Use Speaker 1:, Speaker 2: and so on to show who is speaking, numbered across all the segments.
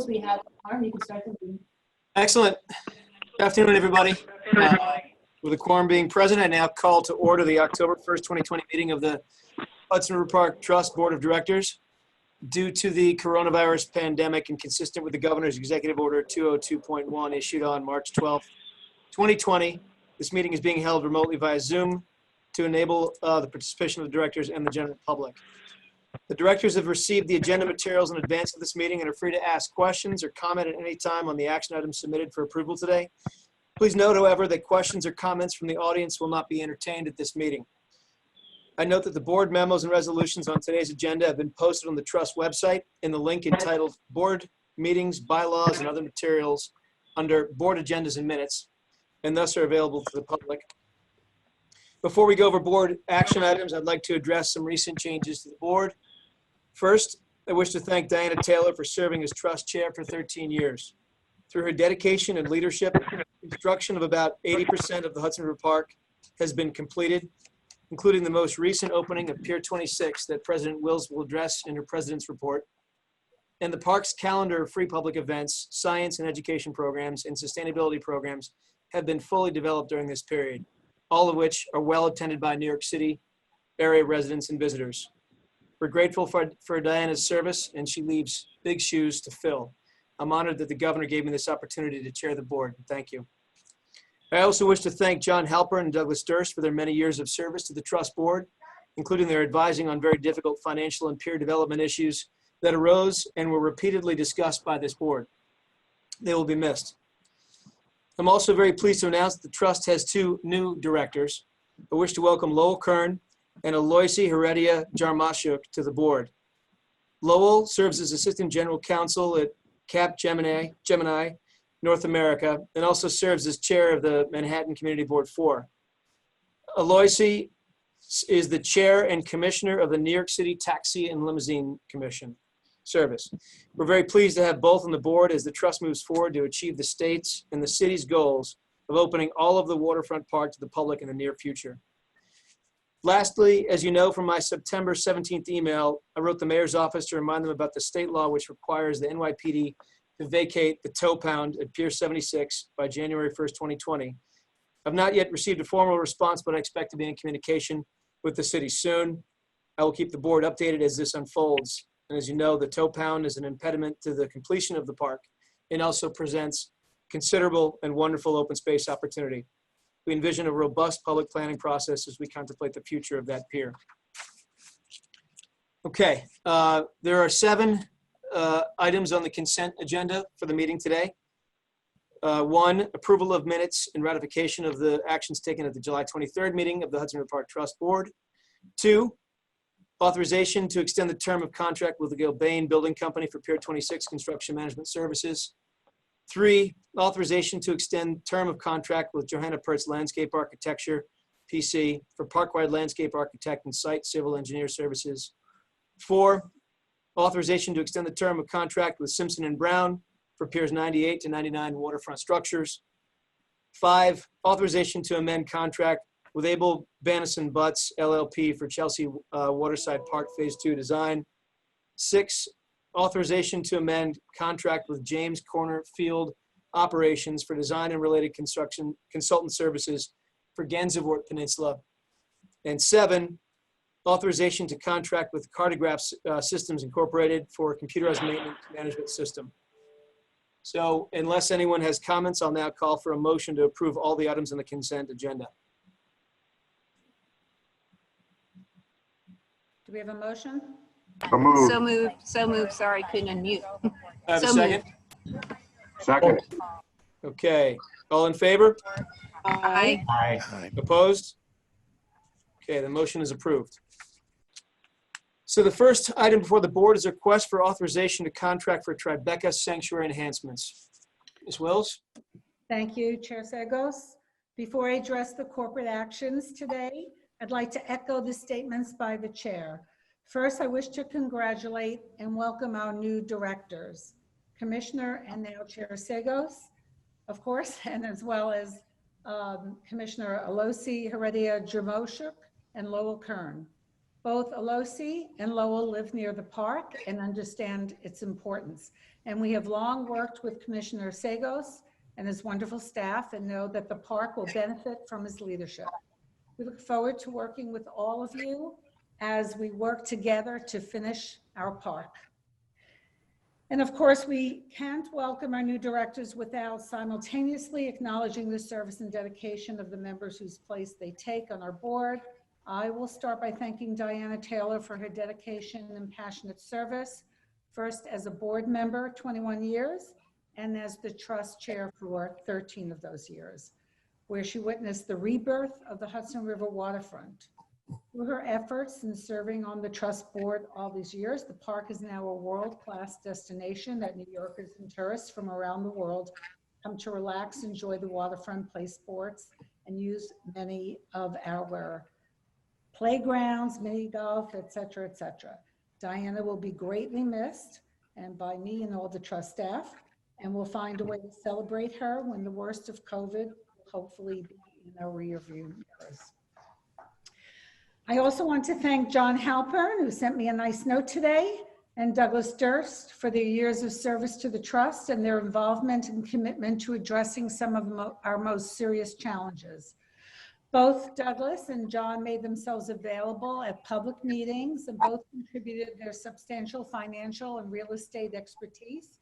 Speaker 1: We have quorum. You can start the meeting.
Speaker 2: Excellent. Good afternoon, everybody. With the quorum being present, I now call to order the October 1st, 2020 meeting of the Hudson River Park Trust Board of Directors. Due to the coronavirus pandemic and consistent with the Governor's Executive Order 202.1 issued on March 12th, 2020, this meeting is being held remotely via Zoom to enable the participation of the directors and the general public. The directors have received the agenda materials in advance of this meeting and are free to ask questions or comment at any time on the action items submitted for approval today. Please note, however, that questions or comments from the audience will not be entertained at this meeting. I note that the board memos and resolutions on today's agenda have been posted on the Trust website in the link entitled Board Meetings, Bylaws, and Other Materials under Board Agendas and Minutes, and thus are available to the public. Before we go over board action items, I'd like to address some recent changes to the board. First, I wish to thank Diana Taylor for serving as Trust Chair for 13 years. Through her dedication and leadership, construction of about 80% of the Hudson River Park has been completed, including the most recent opening of Pier 26 that President Wills will address in her President's Report. And the park's calendar of free public events, science and education programs, and sustainability programs have been fully developed during this period, all of which are well attended by New York City area residents and visitors. We're grateful for Diana's service, and she leaves big shoes to fill. I'm honored that the governor gave me this opportunity to chair the board. Thank you. I also wish to thank John Halpern and Douglas Durst for their many years of service to the Trust Board, including their advising on very difficult financial and peer development issues that arose and were repeatedly discussed by this board. They will be missed. I'm also very pleased to announce that the Trust has two new directors. I wish to welcome Lowell Kern and Aloysi Heredia Jarmashuk to the board. Lowell serves as Assistant General Counsel at Cap Gemini, North America, and also serves as Chair of the Manhattan Community Board 4. Aloysi is the Chair and Commissioner of the New York City Taxi and Limousine Commission Service. We're very pleased to have both on the board as the Trust moves forward to achieve the state's and the city's goals of opening all of the waterfront park to the public in the near future. Lastly, as you know from my September 17th email, I wrote the mayor's office to remind them about the state law which requires the NYPD to vacate the tow pound at Pier 76 by January 1st, 2020. I've not yet received a formal response, but I expect to be in communication with the city soon. I will keep the board updated as this unfolds. And as you know, the tow pound is an impediment to the completion of the park and also presents considerable and wonderful open space opportunity. We envision a robust public planning process as we contemplate the future of that pier. Okay, there are 7 items on the consent agenda for the meeting today. 1, approval of minutes and ratification of the actions taken at the July 23rd meeting of the Hudson River Park Trust Board. 2, authorization to extend the term of contract with the Gilbane Building Company for Pier 26 construction management services. 3, authorization to extend term of contract with Johanna Pertz Landscape Architecture, PC, for park-wide landscape architect and site civil engineer services. 4, authorization to extend the term of contract with Simpson & Brown for Piers 98 to 99 waterfront structures. 5, authorization to amend contract with Abel Banison Butts LLP for Chelsea Waterside Park Phase 2 design. 6, authorization to amend contract with James Corner Field Operations for design and related construction consultant services for Gansevoort Peninsula. And 7, authorization to contract with Cartograph Systems Incorporated for a computerized maintenance management system. So unless anyone has comments, I'll now call for a motion to approve all the items on the consent agenda.
Speaker 3: Do we have a motion?
Speaker 4: So moved. Sorry, couldn't unmute.
Speaker 2: I have a
Speaker 4: So
Speaker 2: second.
Speaker 5: Second.
Speaker 2: Okay, all in favor?
Speaker 4: Aye.
Speaker 5: Aye.
Speaker 2: Opposed? Okay, the motion is approved. So the first item before the board is a request for authorization to contract for Tribeca Sanctuary enhancements. Ms. Wills?
Speaker 3: Thank you, Chair Sagos. Before I address the corporate actions today, I'd like to echo the statements by the chair. First, I wish to congratulate and welcome our new directors, Commissioner and now Chair Sagos, of course, and as well as Commissioner Aloysi Heredia Jarmashuk and Lowell Kern. Both Alosi and Lowell live near the park and understand its importance. And we have long worked with Commissioner Sagos and his wonderful staff and know that the park will benefit from his leadership. We look forward to working with all of you as we work together to finish our park. And of course, we can't welcome our new directors without simultaneously acknowledging the service and dedication of the members whose place they take on our board. I will start by thanking Diana Taylor for her dedication and passionate service, first as a board member, 21 years, and as the trust chair for 13 of those years, where she witnessed the rebirth of the Hudson River waterfront. Through her efforts in serving on the trust board all these years, the park is now a world-class destination that New Yorkers and tourists from around the world come to relax, enjoy the waterfront, play sports, and use many of our playgrounds, mini golf, et cetera, et cetera. Diana will be greatly missed, and by me and all the trust staff, and we'll find a way to celebrate her when the worst of COVID will hopefully be in our rearview mirrors. I also want to thank John Halpern, who sent me a nice note today, and Douglas Durst for their years of service to the trust and their involvement and commitment to addressing some of our most serious challenges. Both Douglas and John made themselves available at public meetings and both contributed their substantial financial and real estate expertise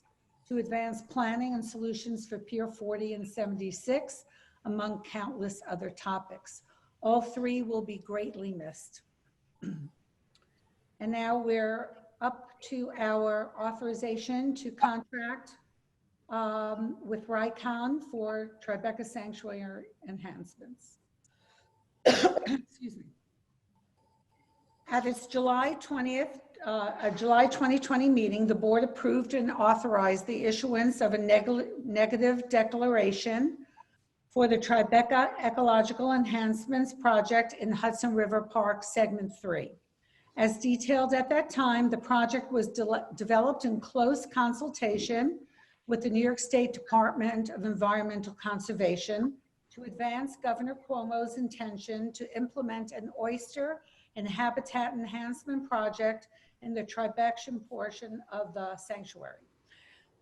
Speaker 3: to advance planning and solutions for Pier 40 and 76, among countless other topics. All three will be greatly missed. And now we're up to our authorization to contract with RICON for Tribeca Sanctuary enhancements. Excuse me. At its July 2020 meeting, the board approved and authorized the issuance of a negative declaration for the Tribeca Ecological Enhancements Project in Hudson River Park, Segment 3. As detailed at that time, the project was developed in close consultation with the New York State Department of Environmental Conservation to advance Governor Cuomo's intention to implement an oyster and habitat enhancement project in the Tribeca portion of the sanctuary.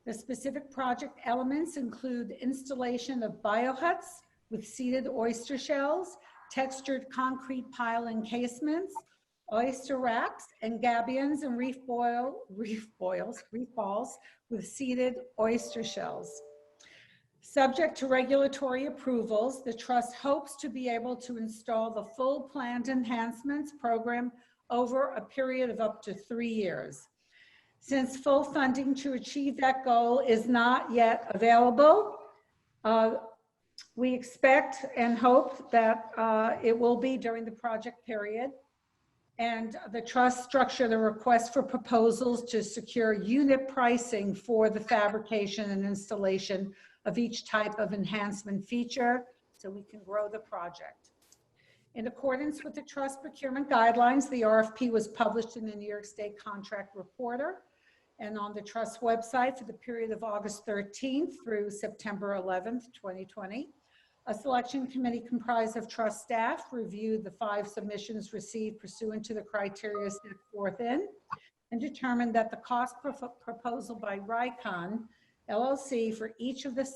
Speaker 3: The specific project elements include installation of biohuts with seeded oyster shells, textured concrete pile encasements, oyster racks, and gabions and reef balls with seeded oyster shells. Subject to regulatory approvals, the trust hopes to be able to install the full planned enhancements program over a period of up to 3 years. Since full funding to achieve that goal is not yet available, we expect and hope that it will be during the project period. And the trust structured a request for proposals to secure unit pricing for the fabrication and installation of each type of enhancement feature so we can grow the project. In accordance with the trust procurement guidelines, the RFP was published in the New York State Contract Reporter and on the trust website for the period of August 13th through September 11th, 2020. A selection committee comprised of trust staff reviewed the 5 submissions received pursuant to the criteria set forth in and determined that the cost proposal by RICON LLC for each of the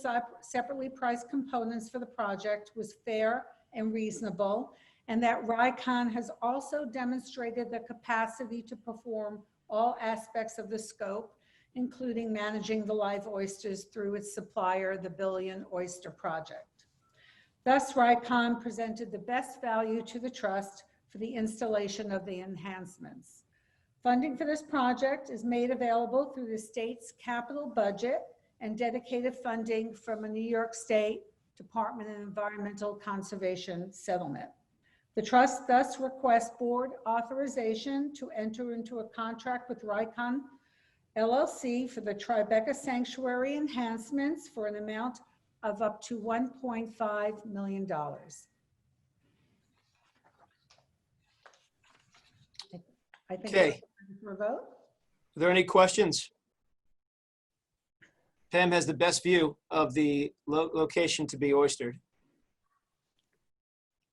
Speaker 3: separately priced components for the project was fair and reasonable, and that RICON has also demonstrated the capacity to perform all aspects of the scope, including managing the live oysters through its supplier, the Billion Oyster Project. Thus, RICON presented the best value to the trust for the installation of the enhancements. Funding for this project is made available through the state's capital budget and dedicated funding from a New York State Department of Environmental Conservation settlement. The trust thus requests board authorization to enter into a contract with RICON LLC for the Tribeca Sanctuary enhancements for an amount of up to $1.5 million. I think we're ready for a vote.
Speaker 2: Are there any questions? Pam has the best view of the location to be oystered.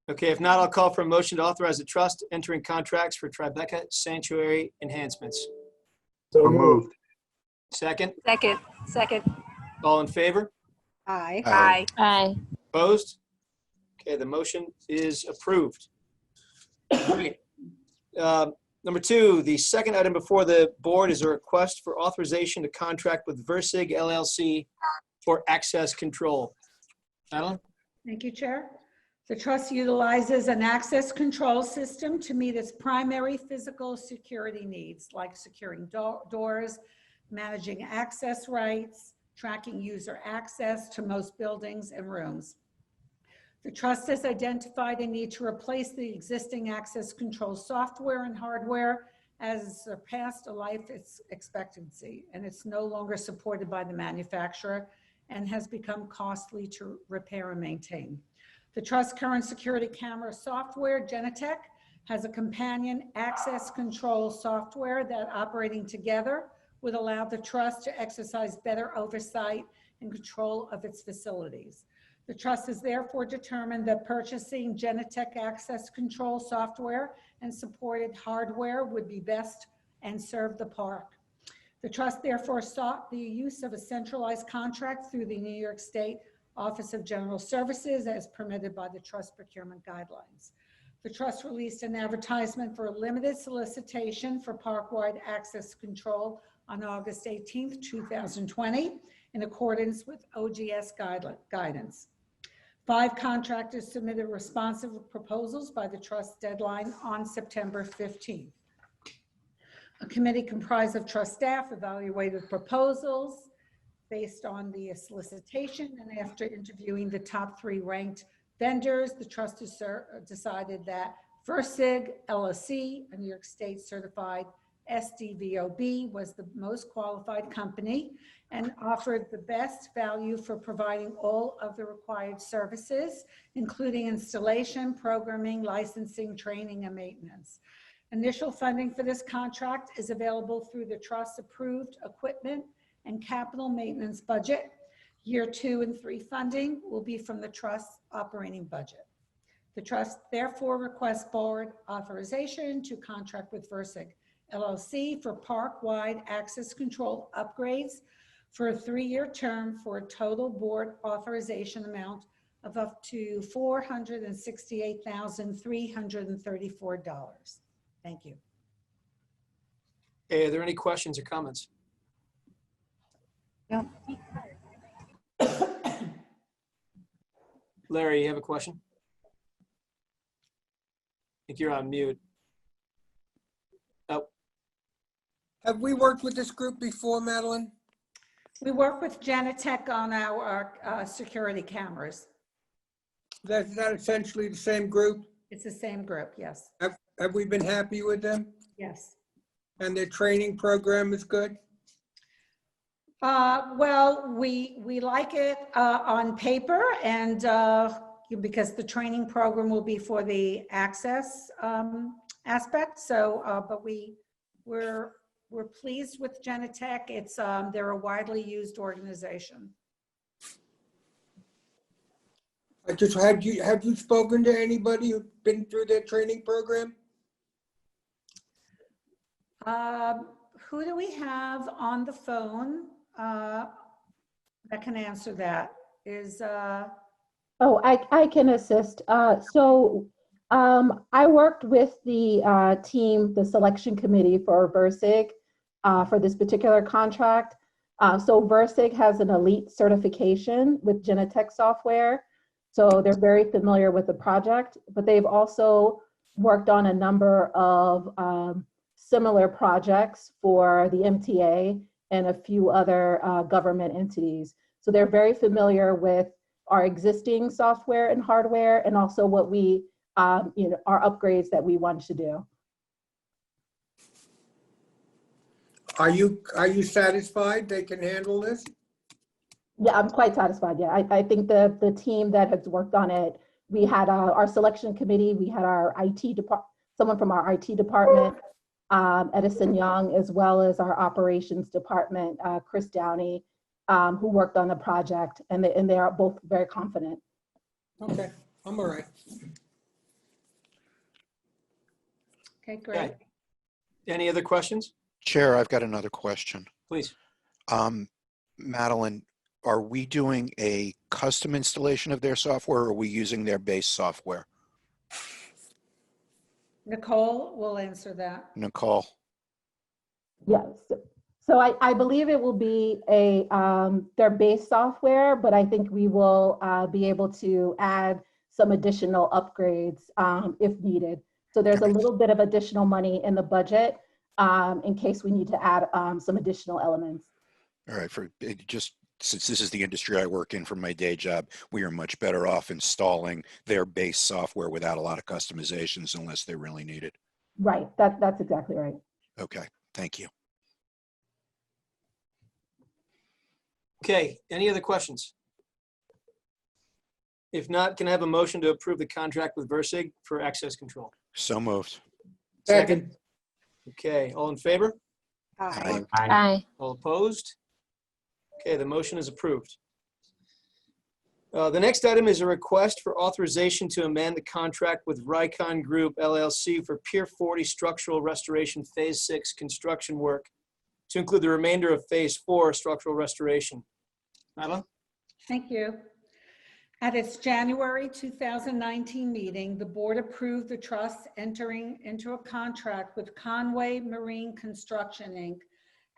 Speaker 2: Okay, if not, I'll call for a motion to authorize the trust entering contracts for Tribeca Sanctuary enhancements.
Speaker 5: So moved.
Speaker 2: Second,
Speaker 4: Second.
Speaker 2: all in favor?
Speaker 3: Aye.
Speaker 4: Aye.
Speaker 6: Aye.
Speaker 2: Opposed? Okay, the motion is approved. Great. Number 2, the second item before the board is a request for authorization to contract with Versig LLC for access control. Madeline?
Speaker 3: Thank you, Chair. The trust utilizes an access control system to meet its primary physical security needs, like securing doors, managing access rights, tracking user access to most buildings and rooms. The trust has identified a need to replace the existing access control software and hardware as surpassed a life expectancy, and it's no longer supported by the manufacturer and has become costly to repair and maintain. The trust's current security camera software, Genetec, has a companion access control software that, operating together, would allow the trust to exercise better oversight and control of its facilities. The trust has therefore determined that purchasing Genetec access control software and supported hardware would be best and serve the park. The trust therefore sought the use of a centralized contract through the New York State Office of General Services as permitted by the trust procurement guidelines. The trust released an advertisement for a limited solicitation for park-wide access control on August 18th, 2020, in accordance with OGS guidance. 5 contractors submitted responsive proposals by the trust deadline on September 15th. A committee comprised of trust staff evaluated proposals based on the solicitation, and after interviewing the top 3 ranked vendors, the trust decided that Versig LLC, a New York State certified SDVOB, was the most qualified company and offered the best value for providing all of the required services, including installation, programming, licensing, training, and maintenance. Initial funding for this contract is available through the trust's approved equipment and capital maintenance budget. Year 2 and 3 funding will be from the trust's operating budget. The trust therefore requests board authorization to contract with Versig LLC for park-wide access control upgrades for a 3-year term for a total board authorization amount of up to $468,334. Thank you.
Speaker 2: Okay, are there any questions or comments?
Speaker 4: No.
Speaker 2: Larry, you have a question? I think you're on mute. Oh,
Speaker 7: Have we worked with this group before, Madeline?
Speaker 3: We work with Genetec on our security cameras.
Speaker 7: That's not essentially the same group?
Speaker 3: It's the same group, yes.
Speaker 7: Have we been happy with them?
Speaker 3: Yes.
Speaker 7: And their training program is good?
Speaker 3: Well, we like it on paper, and because the training program will be for the access aspect. So, but we're pleased with Genetec. It's they're a widely used organization.
Speaker 7: Have you spoken to anybody who's been through their training program?
Speaker 3: Who do we have on the phone that can answer that? Is
Speaker 6: Oh, I can assist. I worked with the team, the selection committee for Versig for this particular contract. So Versig has an elite certification with Genetec software. So they're very familiar with the project, but they've also worked on a number of similar projects for the MTA and a few other government entities. So they're very familiar with our existing software and hardware, and also what we, our upgrades that we want to do.
Speaker 7: Are you satisfied they can handle this?
Speaker 6: Yeah, I'm quite satisfied. Yeah, I think the team that has worked on it, we had our selection committee, we had our IT department, someone from our IT department, Edison Young, as well as our operations department, Chris Downey, who worked on the project, and they are both very confident.
Speaker 7: Okay, I'm all right.
Speaker 3: Okay, great.
Speaker 2: Okay. Any other questions?
Speaker 5: Chair, I've got another question.
Speaker 2: Please.
Speaker 5: Madeline, are we doing a custom installation of their software or are we using their base software?
Speaker 3: Nicole will answer that.
Speaker 5: Nicole?
Speaker 6: Yes. So I believe it will be their base software, but I think we will be able to add some additional upgrades if needed. So there's a little bit of additional money in the budget in case we need to add some additional elements.
Speaker 5: All right, since this is the industry I work in from my day job, we are much better off installing their base software without a lot of customizations unless they really need it.
Speaker 6: Right, that's exactly right.
Speaker 5: Okay, thank you.
Speaker 2: Okay, any other questions? If not, can I have a motion to approve the contract with Versig for access control?
Speaker 5: So moved.
Speaker 7: Second.
Speaker 2: Okay, all in favor?
Speaker 5: Aye.
Speaker 4: Aye.
Speaker 2: All opposed? Okay, the motion is approved. The next item is a request for authorization to amend the contract with Rycon Group LLC for Pier 40 structural restoration Phase 6 construction work to include the remainder of Phase 4 structural restoration. Madeline?
Speaker 3: Thank you. At its January 2019 meeting, the board approved the trust entering into a contract with Conway Marine Construction, Inc.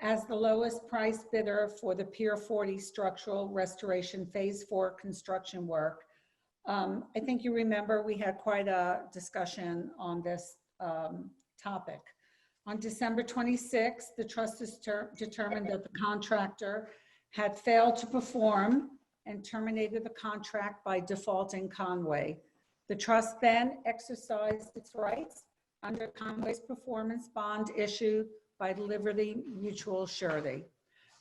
Speaker 3: as the lowest price bidder for the Pier 40 structural restoration Phase 4 construction work. I think you remember we had quite a discussion on this topic. On December 26th, the trust determined that the contractor had failed to perform and terminated the contract by defaulting Conway. The trust then exercised its rights under Conway's performance bond issued by Liberty Mutual Surety.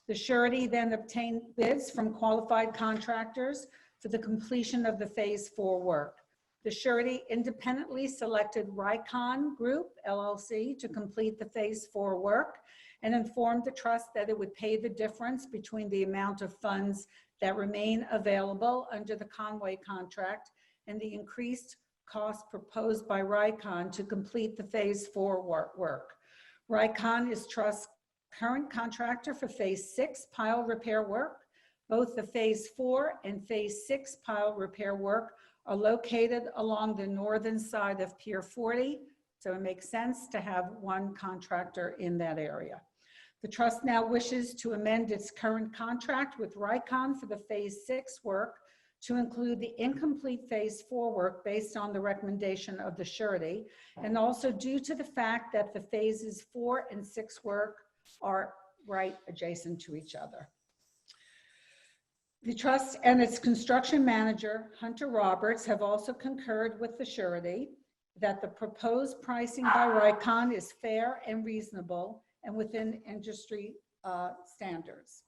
Speaker 3: The surety then obtained bids from qualified contractors for the completion of the Phase 4 work. The surety independently selected Rycon Group LLC to complete the Phase 4 work and informed the trust that it would pay the difference between the amount of funds that remain available under the Conway contract and the increased cost proposed by Rycon to complete the Phase 4 work. Rycon is Trust's current contractor for Phase 6 pile repair work. Both the Phase 4 and Phase 6 pile repair work are located along the northern side of Pier 40, so it makes sense to have one contractor in that area. The trust now wishes to amend its current contract with Rycon for the Phase 6 work to include the incomplete Phase 4 work based on the recommendation of the surety, and also due to the fact that the Phases 4 and 6 work are right adjacent to each other. The trust and its construction manager, Hunter Roberts, have also concurred with the surety that the proposed pricing by Rycon is fair and reasonable and within industry standards.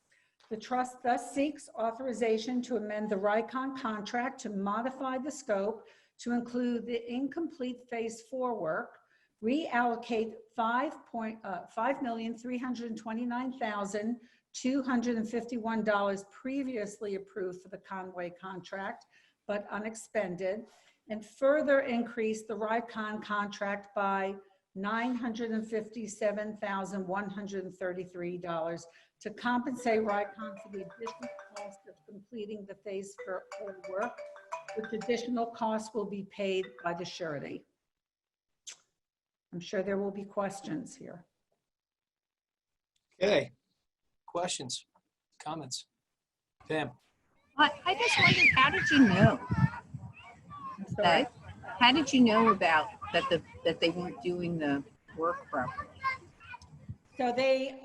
Speaker 3: The trust thus seeks authorization to amend the Rycon contract to modify the scope to include the incomplete Phase 4 work, reallocate $5,329,251 previously approved for the Conway contract, but unexpended, and further increase the Rycon contract by $957,133 to compensate Rycon for the additional cost of completing the Phase 4 work, which additional costs will be paid by the surety. I'm sure there will be questions here.
Speaker 2: Okay. Questions, comments? Pam?
Speaker 4: I just wondered, how did you know
Speaker 3: I'm sorry.
Speaker 4: that? How did you know about that they weren't doing the work properly?
Speaker 3: So they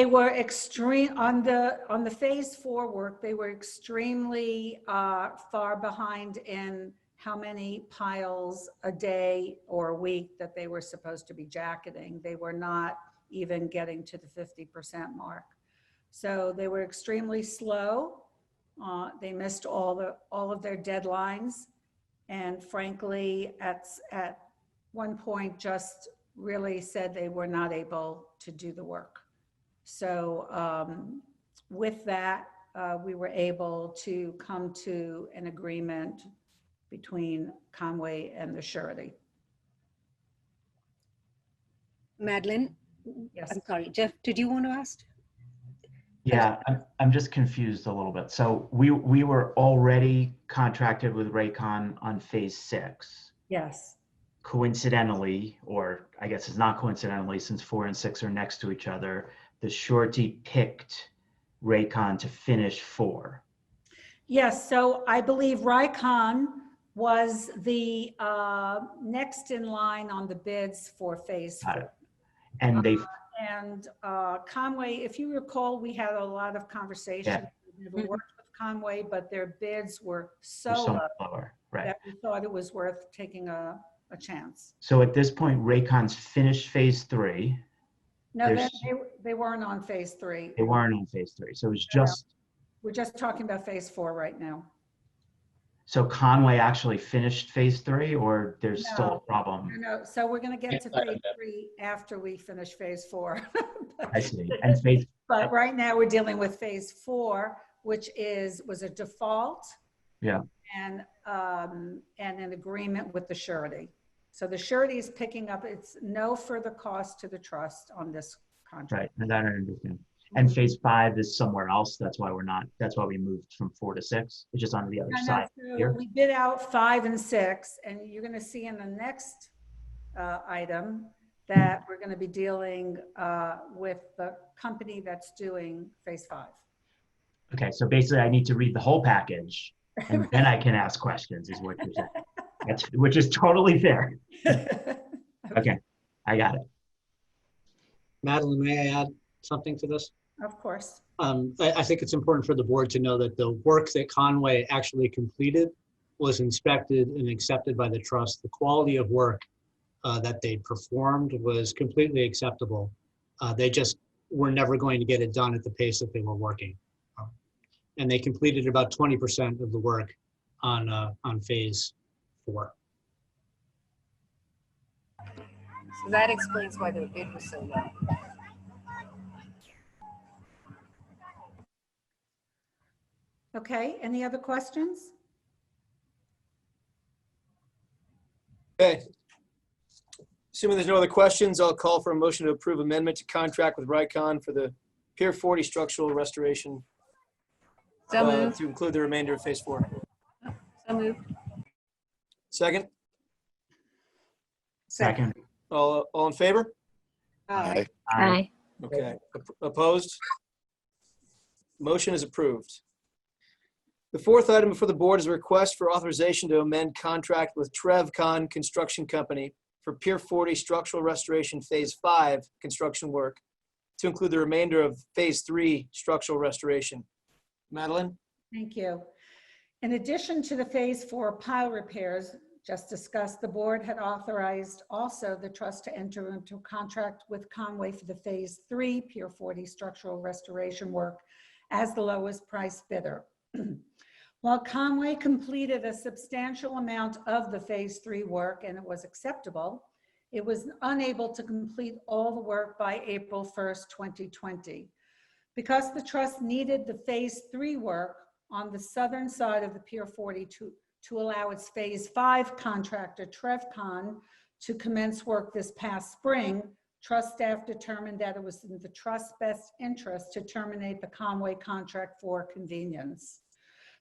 Speaker 3: were extreme on the Phase 4 work. They were extremely far behind in how many piles a day or a week that they were supposed to be jacketing. They were not even getting to the 50% mark. So they were extremely slow. They missed all of their deadlines, and frankly, at one point, just really said they were not able to do the work. So with that, we were able to come to an agreement between Conway and the surety.
Speaker 8: Madeline,
Speaker 3: Yes.
Speaker 8: I'm sorry, Jeff, did you want to ask?
Speaker 9: Yeah, I'm just confused a little bit. So we were already contracted with Raycon on phase 6.
Speaker 3: Yes.
Speaker 9: Coincidentally, or I guess it's not coincidentally, since 4 and 6 are next to each other, the surety picked Raycon to finish 4.
Speaker 3: Yes, so I believe Rycon was the next in line on the bids for phase
Speaker 9: Got
Speaker 3: 4.
Speaker 9: it. And they,
Speaker 3: And Conway, if you recall, we had a lot of conversation. We never worked with Conway, but their bids were so
Speaker 9: they're so
Speaker 3: low
Speaker 9: much lower, right?
Speaker 3: that we thought it was worth taking a chance.
Speaker 9: So at this point, Raycon's finished phase 3.
Speaker 3: No,
Speaker 9: There's-
Speaker 3: they weren't on phase 3.
Speaker 9: They weren't on phase 3. So it was
Speaker 3: No.
Speaker 9: just,
Speaker 3: We're just talking about phase 4 right now.
Speaker 9: so Conway actually finished phase 3, or there's still
Speaker 3: No.
Speaker 9: a problem?
Speaker 3: No, so we're going to get to phase 3 after we finish phase 4.
Speaker 9: I see. And phase,
Speaker 3: But right now we're dealing with phase 4, which was a default.
Speaker 9: Yeah.
Speaker 3: And an agreement with the surety. So the surety is picking up, it's no further cost to the trust on this contract.
Speaker 9: right, and that I understand. And phase 5 is somewhere else. That's why that's why we moved from 4 to 6. It's just on the other
Speaker 3: No,
Speaker 9: side
Speaker 3: so
Speaker 9: here.
Speaker 3: we bid out 5 and 6, and you're going to see in the next item that we're going to be dealing with the company that's doing phase 5.
Speaker 9: Okay, so basically I need to read the whole package and then I can ask questions is what you're saying. Which is totally fair. Okay, I got it.
Speaker 10: Madeline, may I add something to this?
Speaker 3: Of course.
Speaker 10: I think it's important for the board to know that the work that Conway actually completed was inspected and accepted by the trust. The quality of work that they performed was completely acceptable. They just were never going to get it done at the pace that they were working. And they completed about 20% of the work on phase 4.
Speaker 4: So that explains why their bid was so low.
Speaker 3: Okay, any other questions?
Speaker 2: Okay. Assuming there's no other questions, I'll call for a motion to approve amendment to contract with Rycon for the Pier 40 structural restoration
Speaker 4: So moved.
Speaker 2: to include the remainder of phase 4.
Speaker 4: So moved.
Speaker 2: Second,
Speaker 9: Second.
Speaker 2: all in favor?
Speaker 5: Aye.
Speaker 6: Aye.
Speaker 2: Okay. Opposed? Motion is approved. The fourth item before the board is a request for authorization to amend contract with TrevCon Construction Company for Pier 40 structural restoration phase 5 construction work to include the remainder of phase 3 structural restoration. Madeline?
Speaker 3: Thank you. In addition to the phase 4 pile repairs just discussed, the board had authorized also the trust to enter into a contract with Conway for the phase 3 Pier 40 structural restoration work as the lowest price bidder. While Conway completed a substantial amount of the phase 3 work and it was acceptable, it was unable to complete all the work by April 1st, 2020. Because the trust needed the phase 3 work on the southern side of the Pier 40 to allow its phase 5 contractor, TrevCon, to commence work this past spring, trust staff determined that it was in the trust's best interest to terminate the Conway contract for convenience.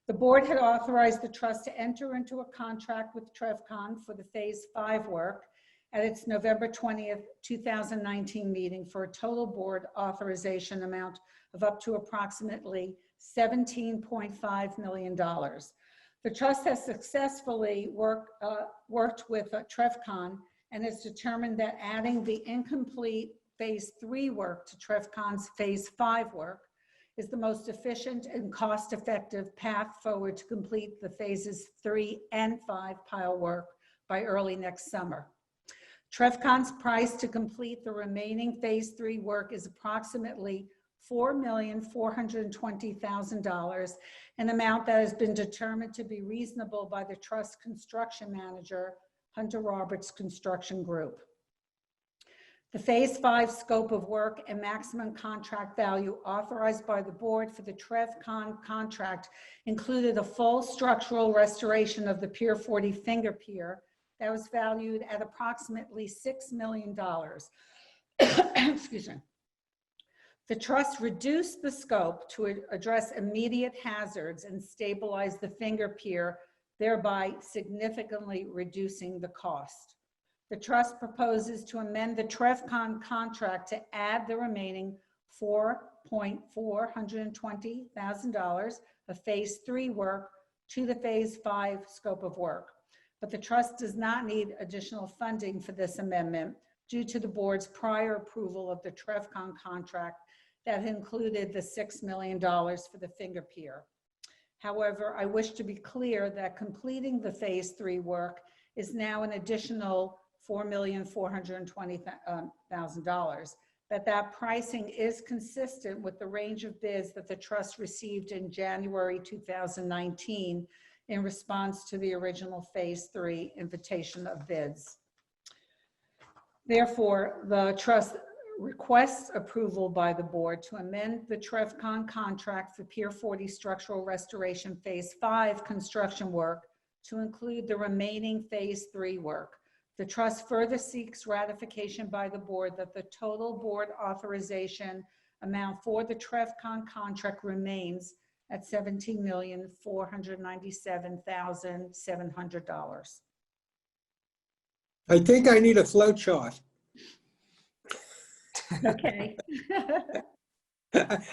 Speaker 3: The board had authorized the trust to enter into a contract with TrevCon for the phase 5 work at its November 20th, 2019 meeting for a total board authorization amount of up to approximately $17.5 million. The trust has successfully worked with TrevCon and has determined that adding the incomplete phase 3 work to TrevCon's phase 5 work is the most efficient and cost-effective path forward to complete the phases 3 and 5 pile work by early next summer. TrevCon's price to complete the remaining phase 3 work is approximately $4,420,000, an amount that has been determined to be reasonable by the trust construction manager, Hunter Roberts Construction Group. The phase 5 scope of work and maximum contract value authorized by the board for the TrevCon contract included a full structural restoration of the Pier 40 finger pier that was valued at approximately $6 million. excuse me. The trust reduced the scope to address immediate hazards and stabilize the finger pier, thereby significantly reducing the cost. The trust proposes to amend the TrevCon contract to add the remaining $4,420,000 of Phase 3 work to the Phase 5 scope of work. But the trust does not need additional funding for this amendment due to the board's prior approval of the TrevCon contract that included the $6 million for the finger pier. However, I wish to be clear that completing the Phase 3 work is now an additional $4,420,000. That pricing is consistent with the range of bids that the trust received in January 2019 in response to the original Phase 3 invitation of bids. Therefore, the trust requests approval by the board to amend the TrevCon contract for Pier 40 structural restoration Phase 5 construction work to include the remaining Phase 3 work. The trust further seeks ratification by the board that the total board authorization amount for the TrevCon contract remains at $17,497,700.
Speaker 7: I think I need a flow chart.
Speaker 3: Okay.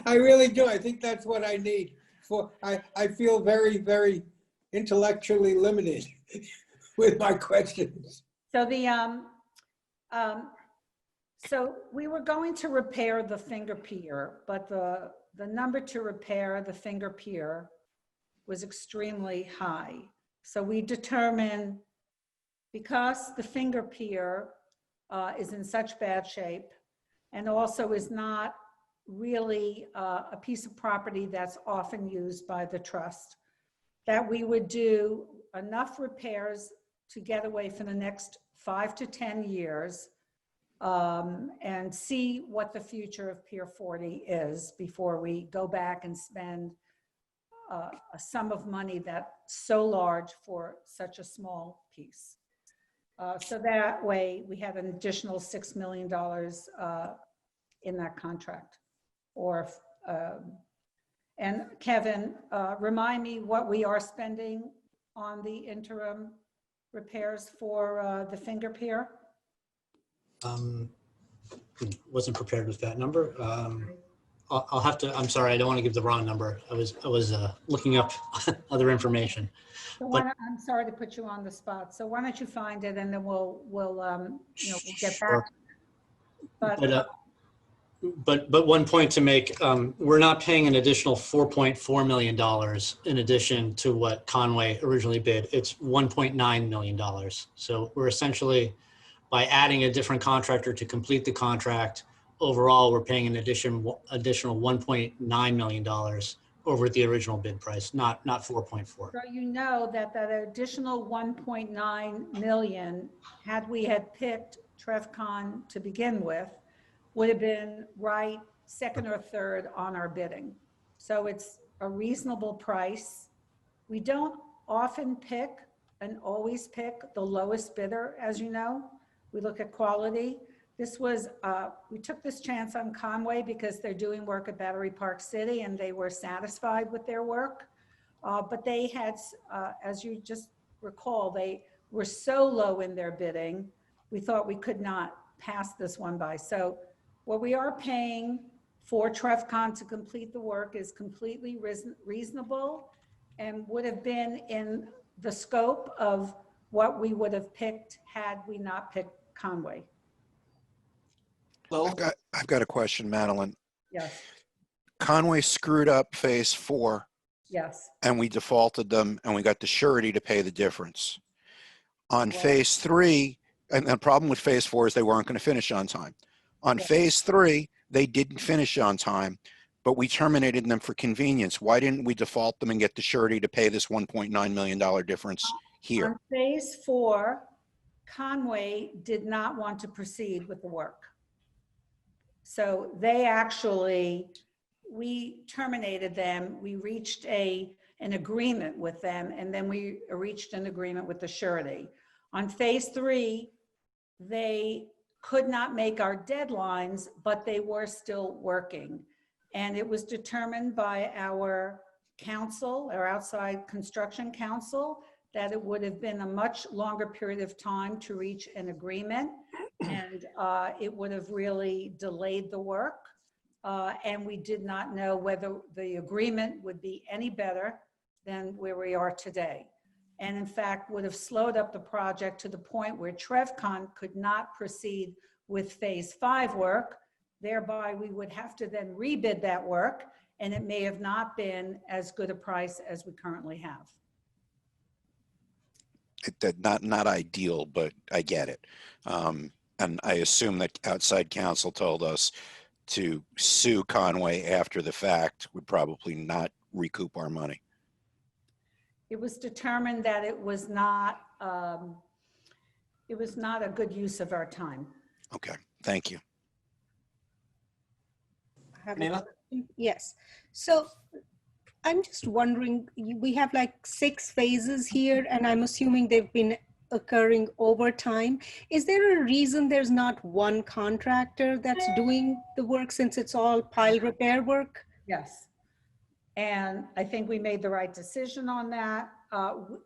Speaker 7: I really do. I think that's what I need. I feel very, very intellectually limited with my questions.
Speaker 3: So so we were going to repair the finger pier, but the number to repair the finger pier was extremely high. So we determined, because the finger pier is in such bad shape and also is not really a piece of property that's often used by the trust, that we would do enough repairs to get away for the next 5 to 10 years and see what the future of Pier 40 is before we go back and spend a sum of money that's so large for such a small piece. So that way we had an additional $6 million in that contract. And Kevin, remind me what we are spending on the interim repairs for the finger pier?
Speaker 10: Wasn't prepared with that number. I'll have to, I'm sorry, I don't want to give the wrong number. I was looking up other information.
Speaker 3: So I'm sorry to put you on the spot. So why don't you find it and then we'll get
Speaker 10: Sure.
Speaker 3: back.
Speaker 10: But one point to make, we're not paying an additional $4.4 million in addition to what Conway originally bid. It's $1.9 million. So we're essentially, by adding a different contractor to complete the contract, overall, we're paying an additional $1.9 million over the original bid price, not 4.4.
Speaker 3: So you know that additional 1.9 million, had we had picked TrevCon to begin with, would have been right second or third on our bidding. So it's a reasonable price. We don't often pick and always pick the lowest bidder, as you know. We look at quality. This was, we took this chance on Conway because they're doing work at Battery Park City and they were satisfied with their work. But they had, as you just recall, they were so low in their bidding, we thought we could not pass this one by. So what we are paying for TrevCon to complete the work is completely reasonable and would have been in the scope of what we would have picked had we not picked Conway.
Speaker 2: Lowell?
Speaker 5: I've got a question, Madeline.
Speaker 3: Yes,
Speaker 5: Conway screwed up Phase 4
Speaker 3: yes.
Speaker 5: and we defaulted them and we got the surety to pay the difference. On
Speaker 3: Wow.
Speaker 5: Phase 3, and the problem with Phase 4 is they weren't going to finish on time. On
Speaker 3: Yeah.
Speaker 5: Phase 3, they didn't finish on time, but we terminated them for convenience. Why didn't we default them and get the surety to pay this $1.9 million difference here?
Speaker 3: On Phase 4, Conway did not want to proceed with the work. So they actually, we terminated them. We reached an agreement with them, and then we reached an agreement with the surety. On Phase 3, they could not make our deadlines, but they were still working. And it was determined by our council, our outside construction council, that it would have been a much longer period of time to reach an agreement. And it would have really delayed the work. And we did not know whether the agreement would be any better than where we are today. And in fact, would have slowed up the project to the point where TrevCon could not proceed with phase 5 work. Thereby, we would have to then rebid that work, and it may have not been as good a price as we currently have.
Speaker 5: Not ideal, but I get it. And I assume that outside counsel told us to sue Conway after the fact would probably not recoup our money.
Speaker 3: It was determined that it was not a good use of our time.
Speaker 5: Okay, thank you.
Speaker 8: I have a
Speaker 2: Nina?
Speaker 8: question. Yes. So I'm just wondering, we have like 6 phases here, and I'm assuming they've been occurring over time. Is there a reason there's not one contractor that's doing the work, since it's all pile repair work?
Speaker 3: Yes. And I think we made the right decision on that.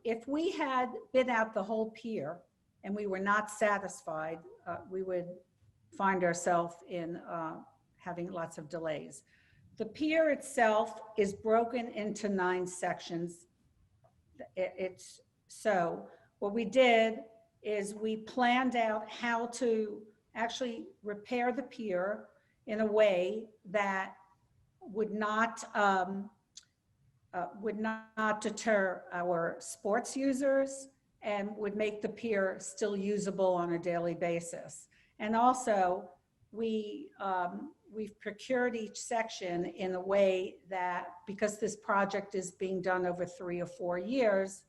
Speaker 3: If we had bid out the whole pier and we were not satisfied, we would find ourselves in having lots of delays. The pier itself is broken into 9 sections. So what we did is we planned out how to actually repair the pier in a way that would not deter our sports users and would make the pier still usable on a daily basis. And also, we've procured each section in a way that, because this project is being done over 3 or 4 years,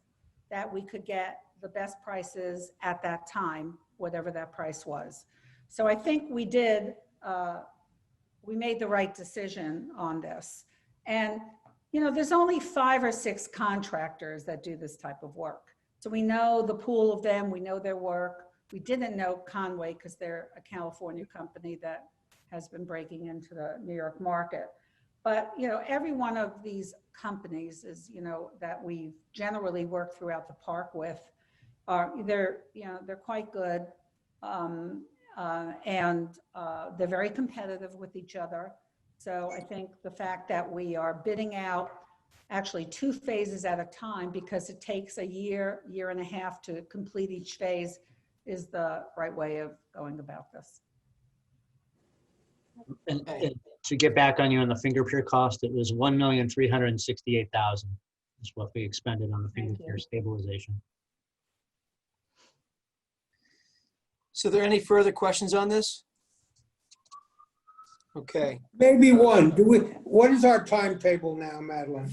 Speaker 3: that we could get the best prices at that time, whatever that price was. So I think we made the right decision on this. And, you know, there's only 5 or 6 contractors that do this type of work. So we know the pool of them, we know their work. We didn't know Conway because they're a California company that has been breaking into the New York market. But, you know, every one of these companies is, you know, that we generally work throughout the park with, they're quite good. And they're very competitive with each other. So I think the fact that we are bidding out actually 2 phases at a time, because it takes a year and a half to complete each phase, is the right way of going about this.
Speaker 10: And to get back on you on the finger pier cost, it was $1,368,000 is what we expended on the finger pier stabilization.
Speaker 2: So are there any further questions on this? Okay,
Speaker 7: Maybe one. What is our timetable now, Madeline?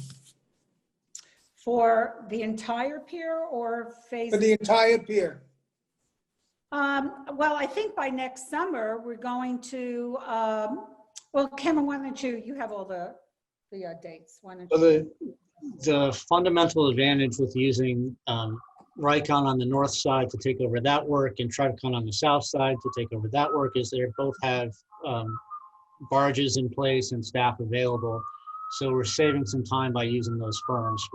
Speaker 3: For the entire pier or phase?
Speaker 7: For the entire pier?
Speaker 3: Well, I think by next summer, we're going to, well, Kevin, why don't you have all the dates. Why don't you?
Speaker 10: The fundamental advantage with using Rycon on the north side to take over that work and TrevCon on the south side to take over that work is they both have barges in place and staff available. So we're saving some time by using those firms.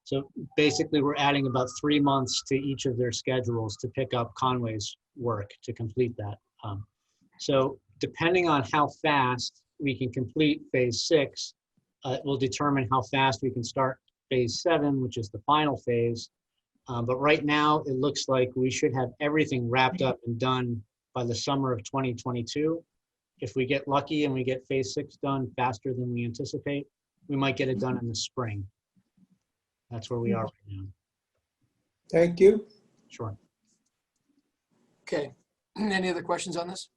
Speaker 10: So basically we're adding about 3 months to each of their schedules to pick up Conway's work to complete that. So depending on how fast we can complete phase 6, it will determine how fast we can start phase 7, which is the final phase. But right now it looks like we should have everything wrapped up and done by the summer of 2022. If we get lucky and we get phase 6 done faster than we anticipate, we might get it done in the spring. That's where we are right now.
Speaker 7: Thank you.
Speaker 10: Sure.
Speaker 2: okay. Any other questions on this?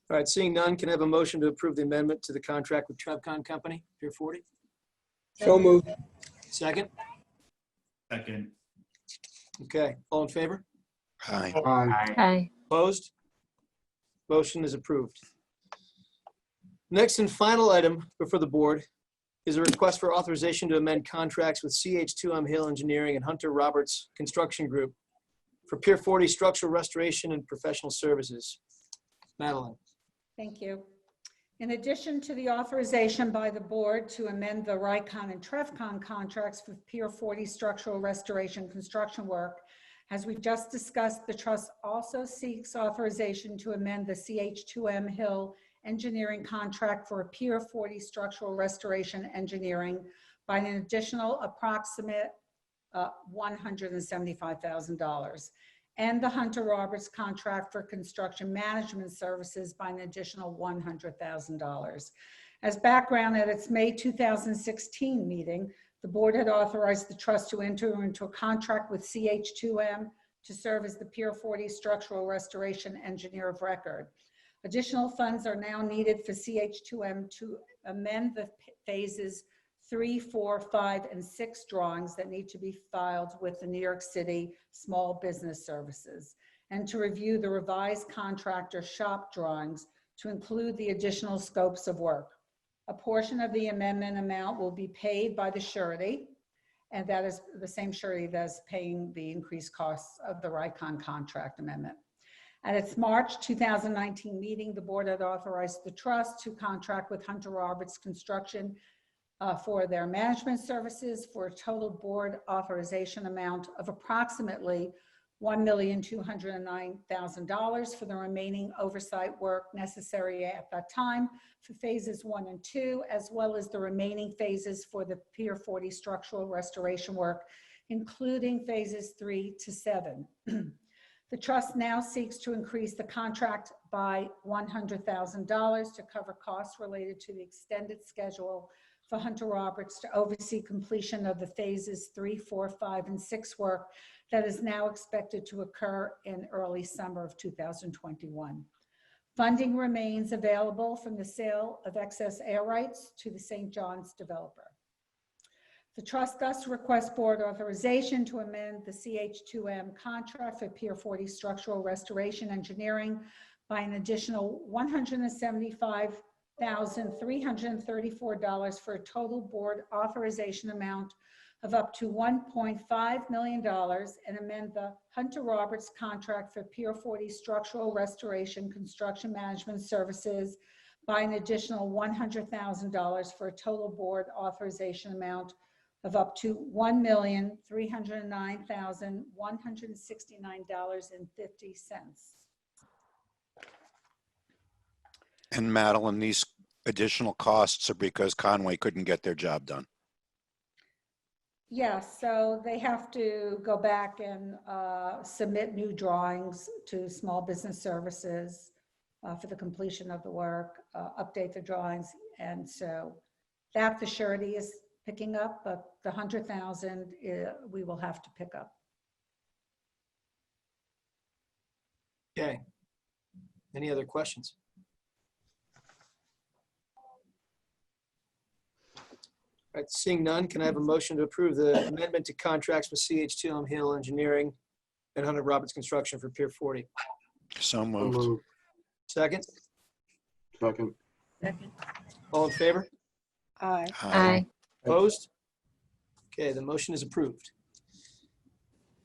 Speaker 2: All right, seeing none, can I have a motion to approve the amendment to the contract with TrevCon Company, Pier 40?
Speaker 7: So moved.
Speaker 2: Second?
Speaker 11: Second.
Speaker 2: Okay, all in favor?
Speaker 5: Hi.
Speaker 8: Aye.
Speaker 2: Opposed? Motion is approved. Next and final item before the board is a request for authorization to amend contracts with CH2M Hill Engineering and Hunter Roberts Construction Group for Pier 40 structural restoration and professional services. Madeline.
Speaker 3: Thank you. In addition to the authorization by the board to amend the RICON and TrevCon contracts for Pier 40 structural restoration construction work, as we just discussed, the trust also seeks authorization to amend the CH2M Hill engineering contract for Pier 40 structural restoration engineering by an additional approximate $175,000, and the Hunter Roberts contract for construction management services by an additional $100,000. As background, at its May 2016 meeting, the board had authorized the trust to enter into a contract with CH2M to serve as the Pier 40 structural restoration engineer of record. Additional funds are now needed for CH2M to amend the phases 3, 4, 5, and 6 drawings that need to be filed with the New York City Small Business Services, and to review the revised contractor shop drawings to include the additional scopes of work. A portion of the amendment amount will be paid by the surety, and that is the same surety that's paying the increased costs of the RICON contract amendment. At its March 2019 meeting, the board had authorized the trust to contract with Hunter Roberts Construction for their management services for a total board authorization amount of approximately $1,209,000 for the remaining oversight work necessary at that time for phases 1 and 2, as well as the remaining phases for the Pier 40 structural restoration work, including phases 3 to 7. The trust now seeks to increase the contract by $100,000 to cover costs related to the extended schedule for Hunter Roberts to oversee completion of the phases 3, 4, 5, and 6 work that is now expected to occur in early summer of 2021. Funding remains available from the sale of excess air rights to the St. John's developer. The trust thus requests board authorization to amend the CH2M contract for Pier 40 structural restoration engineering by an additional $175,334 for a total board authorization amount of up to $1.5 million, and amend the Hunter Roberts contract for Pier 40 structural restoration construction management services by an additional $100,000 for a total board authorization amount of up to $1,309,169.50.
Speaker 5: And Madeline, these additional costs are because Conway couldn't get their job done.
Speaker 3: Yes, so they have to go back and submit new drawings to Small Business Services for the completion of the work, update the drawings. And so that the surety is picking up, but the $100,000 we will have to pick up.
Speaker 2: Okay. Any other questions? All right, seeing none, can I have a motion to approve the amendment to contracts with CH2M Hill Engineering and Hunter Roberts Construction for Pier 40?
Speaker 5: So moved.
Speaker 2: Second?
Speaker 12: Second.
Speaker 2: All in favor?
Speaker 8: Aye.
Speaker 5: Aye.
Speaker 2: Opposed? Okay, the motion is approved.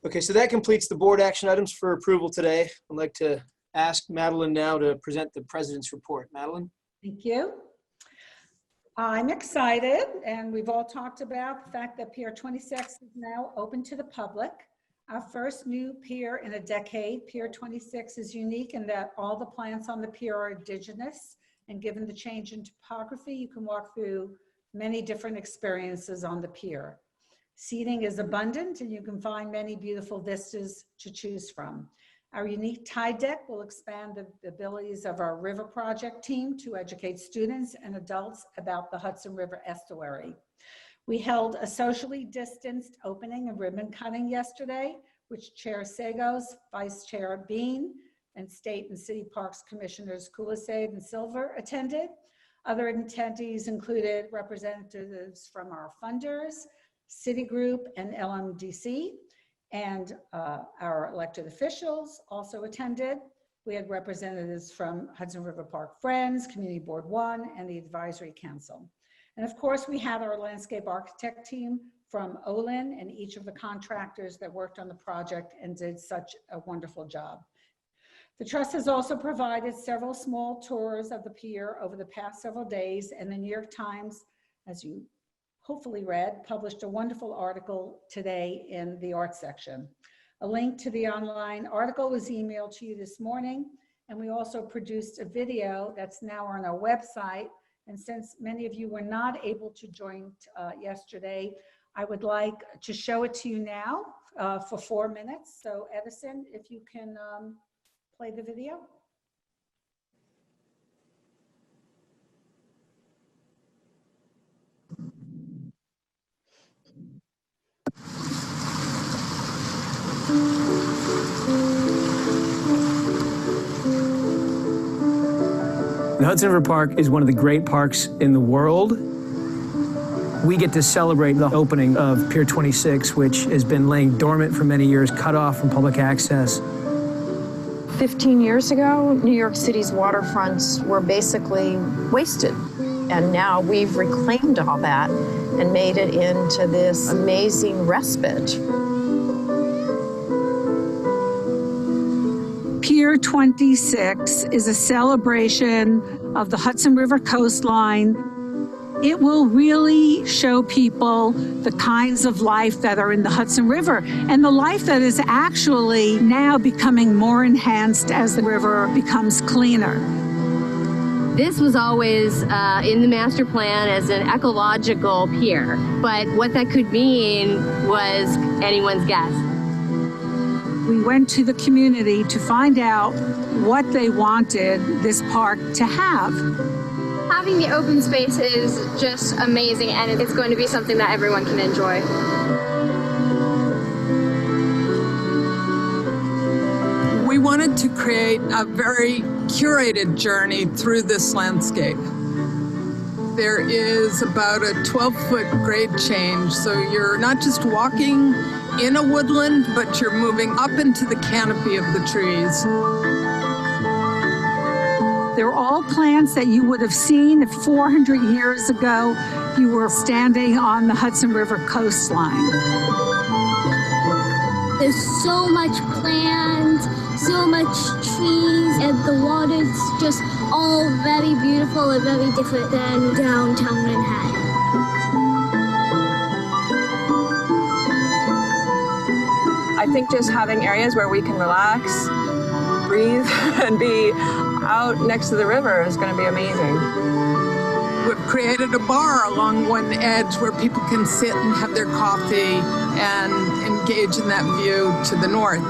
Speaker 2: Okay, so that completes the board action items for approval today. I'd like to ask Madeline now to present the president's report. Madeline?
Speaker 3: Thank you. I'm excited, and we've all talked about the fact that Pier 26 is now open to the public. Our first new pier in a decade. Pier 26 is unique in that all the plants on the pier are indigenous, and given the change in topography, you can walk through many different experiences on the pier. Seating is abundant, and you can find many beautiful vistas to choose from. Our unique tide deck will expand the abilities of our river project team to educate students and adults about the Hudson River estuary. We held a socially distanced opening and ribbon cutting yesterday, which Chair Sagos, Vice Chair Bean, and State and City Parks Commissioners Kulisade and Silver attended. Other attendees included representatives from our funders, Citigroup, and LMDC, and our elected officials also attended. We had representatives from Hudson River Park Friends, Community Board 1, and the Advisory Council. And of course, we had our landscape architect team from Olin and each of the contractors that worked on the project and did such a wonderful job. The Trust has also provided several small tours of the pier over the past several days, and the New York Times, as you hopefully read, published a wonderful article today in the arts section. A link to the online article was emailed to you this morning, and we also produced a video that's now on our website. And since many of you were not able to join yesterday, I would like to show it to you now for 4 minutes. So Edison, if you can play the video.
Speaker 13: The Hudson River Park is one of the great parks in the world. We get to celebrate the opening of Pier 26, which has been laying dormant for many years, cut off from public access.
Speaker 14: 15 years ago, New York City's waterfronts were basically wasted. And now we've reclaimed all that and made it into this amazing respite.
Speaker 3: Pier 26 is a celebration of the Hudson River coastline. It will really show people the kinds of life that are in the Hudson River and the life that is actually now becoming more enhanced as the river becomes cleaner.
Speaker 15: This was always in the master plan as an ecological pier, but what that could mean was anyone's guess.
Speaker 3: We went to the community to find out what they wanted this park to have.
Speaker 16: Having the open space is just amazing, and it's going to be something that everyone can enjoy.
Speaker 17: We wanted to create a very curated journey through this landscape. There is about a 12-foot grade change, so you're not just walking in a woodland, but you're moving up into the canopy of the trees.
Speaker 3: They're all plants that you would have seen if 400 years ago you were standing on the Hudson River coastline.
Speaker 18: There's so much plants, so much trees, and the water's just all very beautiful and very different than downtown Manhattan.
Speaker 19: I think just having areas where we can relax, breathe, and be out next to the river is going to be amazing.
Speaker 17: We've created a bar along one edge where people can sit and have their coffee and engage in that view to the north.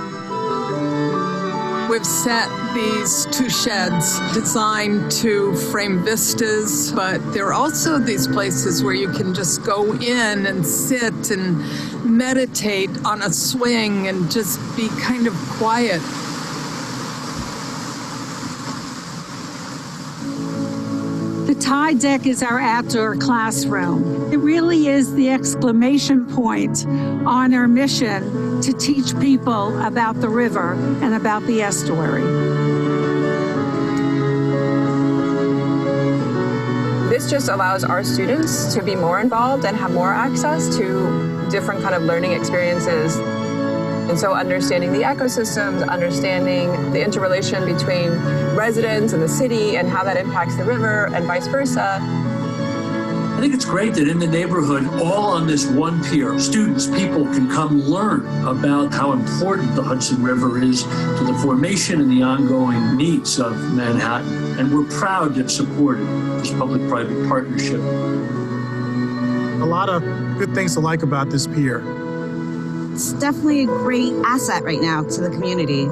Speaker 17: We've set these 2 sheds designed to frame vistas, but there are also these places where you can just go in and sit and meditate on a swing and just be kind of quiet.
Speaker 3: The Tide Deck is our outdoor classroom. It really is the exclamation point on our mission to teach people about the river and about the estuary.
Speaker 19: This just allows our students to be more involved and have more access to different kind of learning experiences. And so understanding the ecosystems, understanding the interrelation between residents and the city and how that impacts the river and vice versa.
Speaker 20: I think it's great that in the neighborhood, all on this one pier, students, people can come learn about how important the Hudson River is to the formation and the ongoing needs of Manhattan. And we're proud to have supported this public-private partnership.
Speaker 21: A lot of good things to like about this pier.
Speaker 22: It's definitely a great asset right now to the community.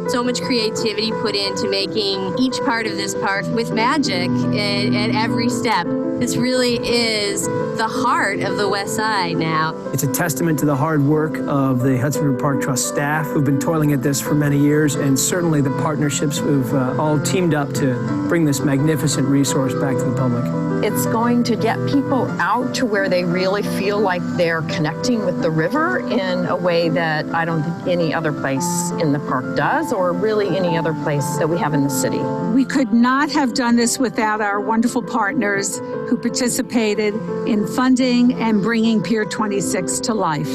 Speaker 15: So much creativity put into making each part of this park with magic at every step. This really is the heart of the West Side now.
Speaker 13: It's a testament to the hard work of the Hudson River Park Trust staff who've been toiling at this for many years, and certainly the partnerships who've all teamed up to bring this magnificent resource back to the public.
Speaker 14: It's going to get people out to where they really feel like they're connecting with the river in a way that I don't think any other place in the park does, or really any other place that we have in the city.
Speaker 3: We could not have done this without our wonderful partners who participated in funding and bringing Pier 26 to life.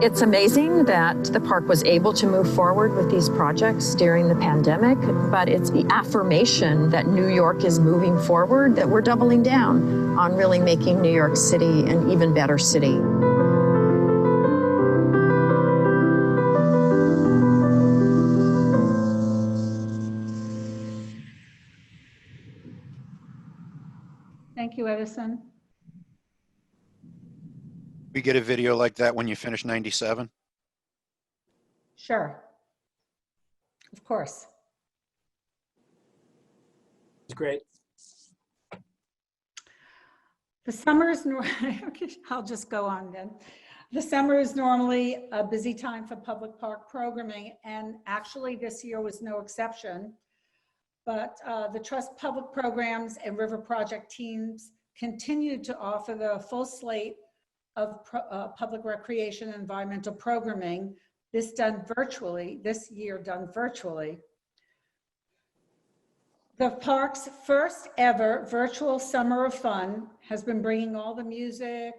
Speaker 14: It's amazing that the park was able to move forward with these projects during the pandemic, but it's the affirmation that New York is moving forward that we're doubling down on really making New York City an even better city.
Speaker 3: Thank you, Edison.
Speaker 5: We get a video like that when you finish 97?
Speaker 3: Sure. Of course.
Speaker 2: It's great.
Speaker 3: The summer is, I'll just go on then. The summer is normally a busy time for public park programming, and actually this year was no exception. But the Trust public programs and River Project teams continued to offer the full slate of public recreation and environmental programming, this year done virtually. The park's first ever virtual Summer of Fun has been bringing all the music,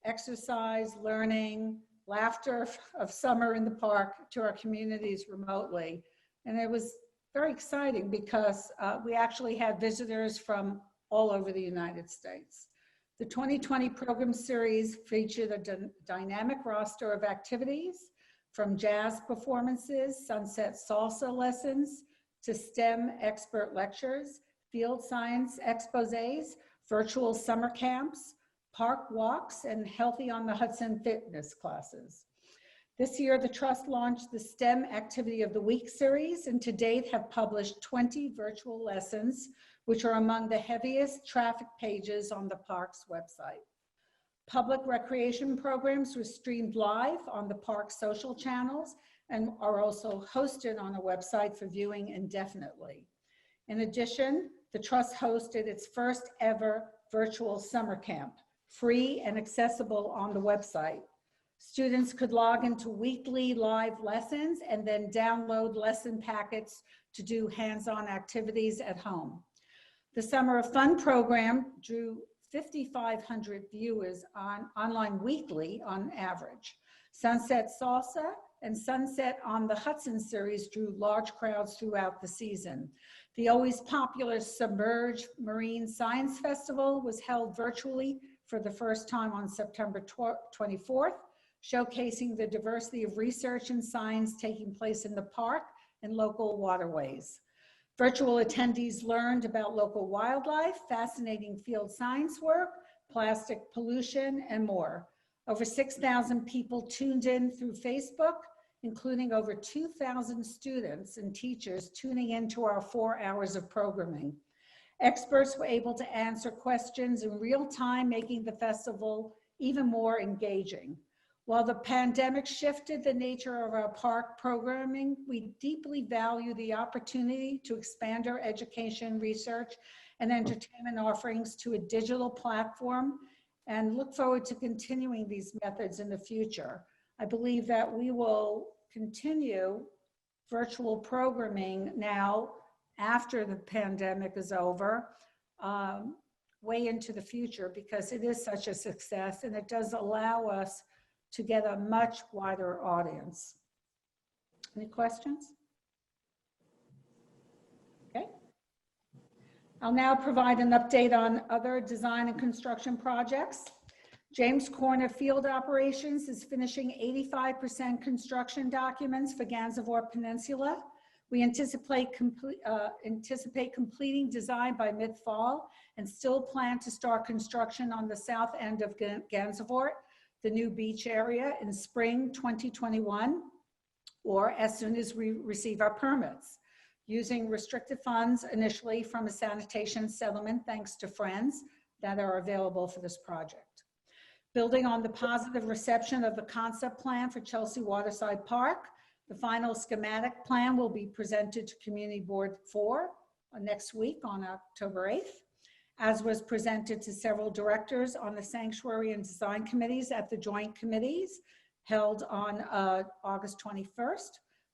Speaker 3: exercise, learning, laughter of summer in the park to our communities remotely. And it was very exciting because we actually had visitors from all over the United States. The 2020 program series featured a dynamic roster of activities, from jazz performances, sunset salsa lessons, to STEM expert lectures, field science exposés, virtual summer camps, park walks, and Healthy on the Hudson fitness classes. This year, the Trust launched the STEM Activity of the Week series, and to date have published 20 virtual lessons, which are among the heaviest traffic pages on the park's website. Public recreation programs were streamed live on the park's social channels and are also hosted on a website for viewing indefinitely. In addition, the Trust hosted its first ever virtual summer camp, free and accessible on the website. Students could log into weekly live lessons and then download lesson packets to do hands-on activities at home. The Summer of Fun program drew 5,500 viewers online weekly on average. Sunset Salsa and Sunset on the Hudson series drew large crowds throughout the season. The always popular Submerge Marine Science Festival was held virtually for the first time on September 24th, showcasing the diversity of research and science taking place in the park and local waterways. Virtual attendees learned about local wildlife, fascinating field science work, plastic pollution, and more. Over 6,000 people tuned in through Facebook, including over 2,000 students and teachers tuning into our 4 hours of programming. Experts were able to answer questions in real time, making the festival even more engaging. While the pandemic shifted the nature of our park programming, we deeply value the opportunity to expand our education, research, and entertainment offerings to a digital platform, and look forward to continuing these methods in the future. I believe that we will continue virtual programming now after the pandemic is over, way into the future, because it is such a success and it does allow us to get a much wider audience. Any questions? Okay. I'll now provide an update on other design and construction projects. James Corner Field Operations is finishing 85% construction documents for Gansevoort Peninsula. We anticipate completing design by mid-fall and still plan to start construction on the south end of Gansevoort, the new beach area, in spring 2021, or as soon as we receive our permits, using restricted funds initially from a sanitation settlement, thanks to friends, that are available for this project. Building on the positive reception of the concept plan for Chelsea Waterside Park, the final schematic plan will be presented to Community Board 4 next week on October 8th, as was presented to several directors on the sanctuary and design committees at the joint committees held on August 21st.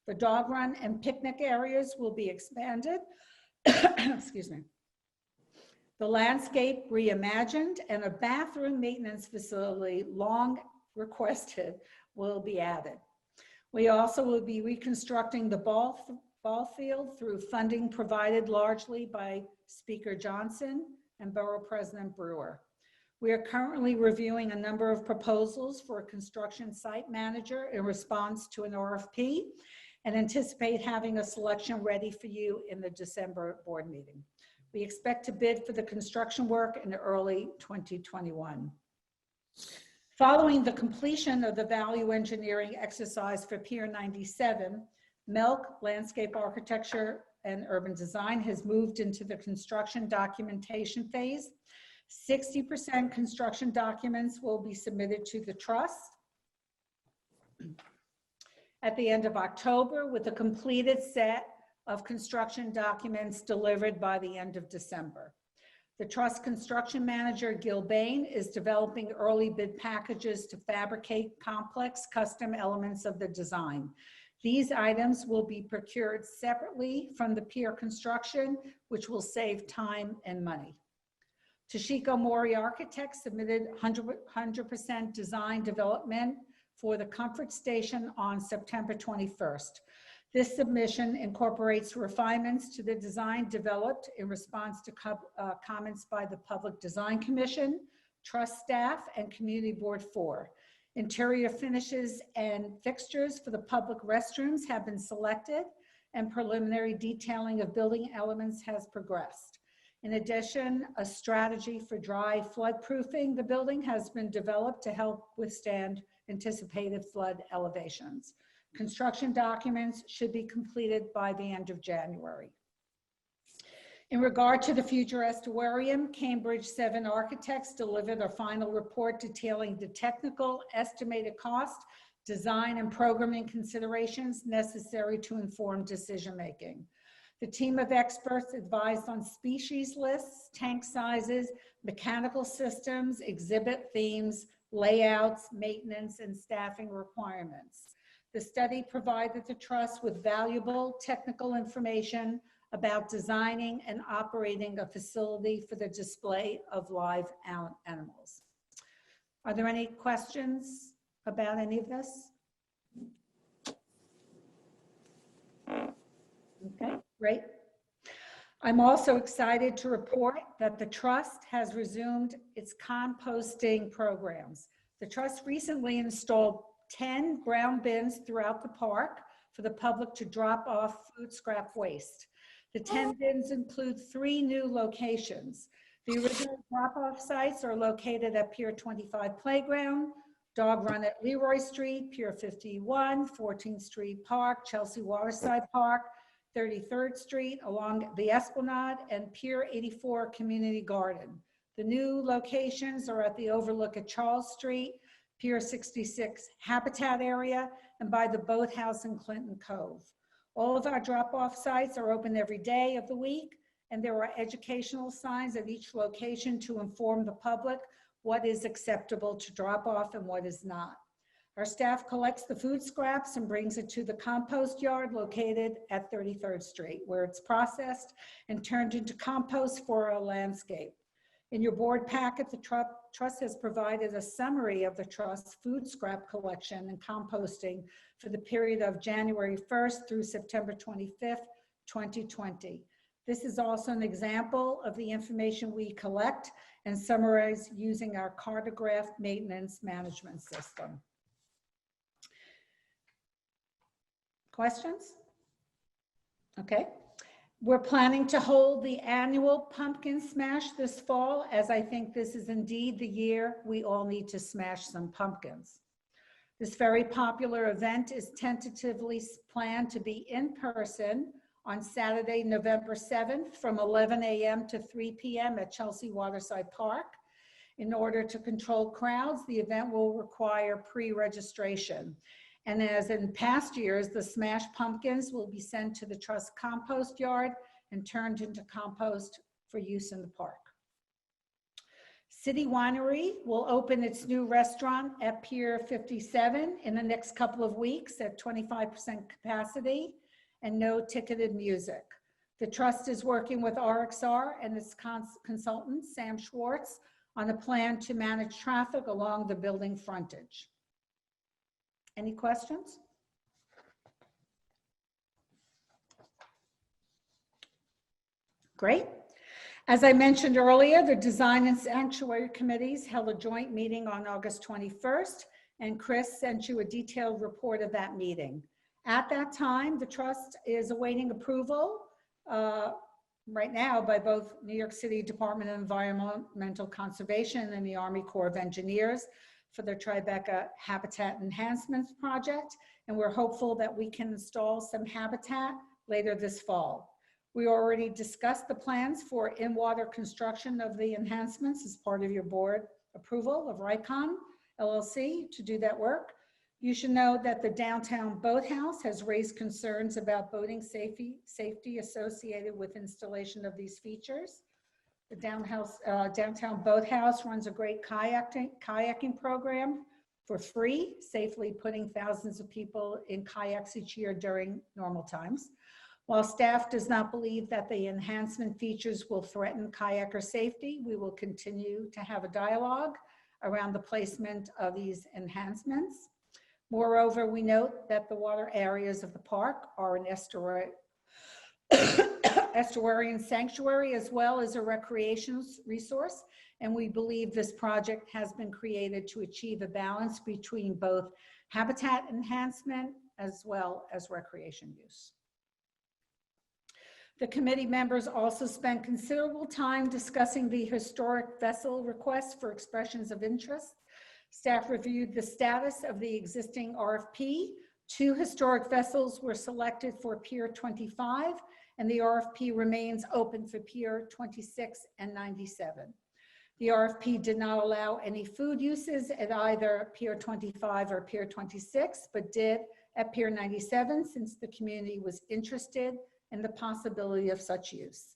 Speaker 3: The dog run and picnic areas will be expanded. Excuse me. The landscape reimagined, and a bathroom maintenance facility long requested will be added. We also will be reconstructing the ball field through funding provided largely by Speaker Johnson and Borough President Brewer. We are currently reviewing a number of proposals for a construction site manager in response to an RFP, and anticipate having a selection ready for you in the December board meeting. We expect to bid for the construction work in early 2021. Following the completion of the value engineering exercise for Pier 97, Melk Landscape Architecture and Urban Design has moved into the construction documentation phase. 60% construction documents will be submitted to the trust at the end of October, with a completed set of construction documents delivered by the end of December. The trust construction manager, Gil Bain, is developing early bid packages to fabricate complex custom elements of the design. These items will be procured separately from the pier construction, which will save time and money. Toshiko Mori Architects submitted 100% design development for the comfort station on September 21st. This submission incorporates refinements to the design developed in response to comments by the Public Design Commission, Trust staff, and Community Board 4. Interior finishes and fixtures for the public restrooms have been selected, and preliminary detailing of building elements has progressed. In addition, a strategy for dry flood-proofing the building has been developed to help withstand anticipated flood elevations. Construction documents should be completed by the end of January. In regard to the future estuarium, Cambridge 7 Architects delivered a final report detailing the technical estimated cost, design, and programming considerations necessary to inform decision-making. The team of experts advised on species lists, tank sizes, mechanical systems, exhibit themes, layouts, maintenance, and staffing requirements. The study provided the trust with valuable technical information about designing and operating a facility for the display of live animals. Are there any questions about any of this? Okay, great. I'm also excited to report that the trust has resumed its composting programs. The trust recently installed 10 ground bins throughout the park for the public to drop off food scrap waste. The 10 bins include 3 new locations. The original drop-off sites are located at Pier 25 Playground, Dog Run at Leroy Street, Pier 51, 14th Street Park, Chelsea Waterside Park, 33rd Street along the Esplanade, and Pier 84 Community Garden. The new locations are at the overlook at Charles Street, Pier 66 Habitat area, and by the boathouse in Clinton Cove. All of our drop-off sites are open every day of the week, and there are educational signs at each location to inform the public what is acceptable to drop off and what is not. Our staff collects the food scraps and brings it to the compost yard located at 33rd Street, where it's processed and turned into compost for our landscape. In your board packet, the trust has provided a summary of the trust's food scrap collection and composting for the period of January 1st through September 25th, 2020. This is also an example of the information we collect and summarize using our cartograph maintenance management system. Questions? Okay. We're planning to hold the annual Pumpkin Smash this fall, as I think this is indeed the year we all need to smash some pumpkins. This very popular event is tentatively planned to be in person on Saturday, November 7th from 11 a.m. to 3 p.m. at Chelsea Waterside Park. In order to control crowds, the event will require pre-registration. And as in past years, the smashed pumpkins will be sent to the Trust compost yard and turned into compost for use in the park. City Winery will open its new restaurant at Pier 57 in the next couple of weeks at 25% capacity and no ticketed music. The Trust is working with RXR and its consultant, Sam Schwartz, on a plan to manage traffic along the building frontage. Any questions? Great. As I mentioned earlier, the Design and Sanctuary Committees held a joint meeting on August 21st, and Chris sent you a detailed report of that meeting. At that time, the Trust is awaiting approval right now by both New York City Department of Environmental Conservation and the Army Corps of Engineers for the Tribeca Habitat Enhancements Project, and we're hopeful that we can install some habitat later this fall. We already discussed the plans for in-water construction of the enhancements as part of your board approval of RICON LLC to do that work. You should know that the downtown boathouse has raised concerns about boating safety associated with installation of these features. The downtown boathouse runs a great kayaking program for free, safely putting thousands of people in kayaks each year during normal times. While staff does not believe that the enhancement features will threaten kayaker safety, we will continue to have a dialogue around the placement of these enhancements. Moreover, we note that the water areas of the park are an estuarine sanctuary as well as a recreation resource, and we believe this project has been created to achieve a balance between both habitat enhancement as well as recreation use. The committee members also spent considerable time discussing the historic vessel request for expressions of interest. Staff reviewed the status of the existing RFP. 2 historic vessels were selected for Pier 25, and the RFP remains open for Pier 26 and 97. The RFP did not allow any food uses at either Pier 25 or Pier 26, but did at Pier 97 since the community was interested in the possibility of such use.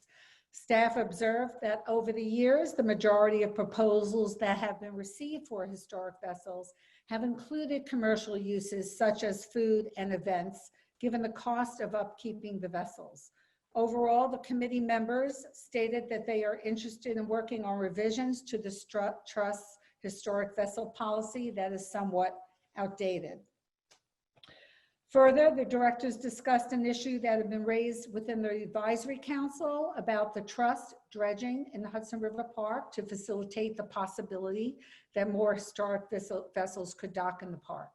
Speaker 3: Staff observed that over the years, the majority of proposals that have been received for historic vessels have included commercial uses such as food and events, given the cost of upkeeping the vessels. Overall, the committee members stated that they are interested in working on revisions to the Trust's historic vessel policy that is somewhat outdated. Further, the directors discussed an issue that had been raised within the advisory council about the Trust dredging in the Hudson River Park to facilitate the possibility that more historic vessels could dock in the park.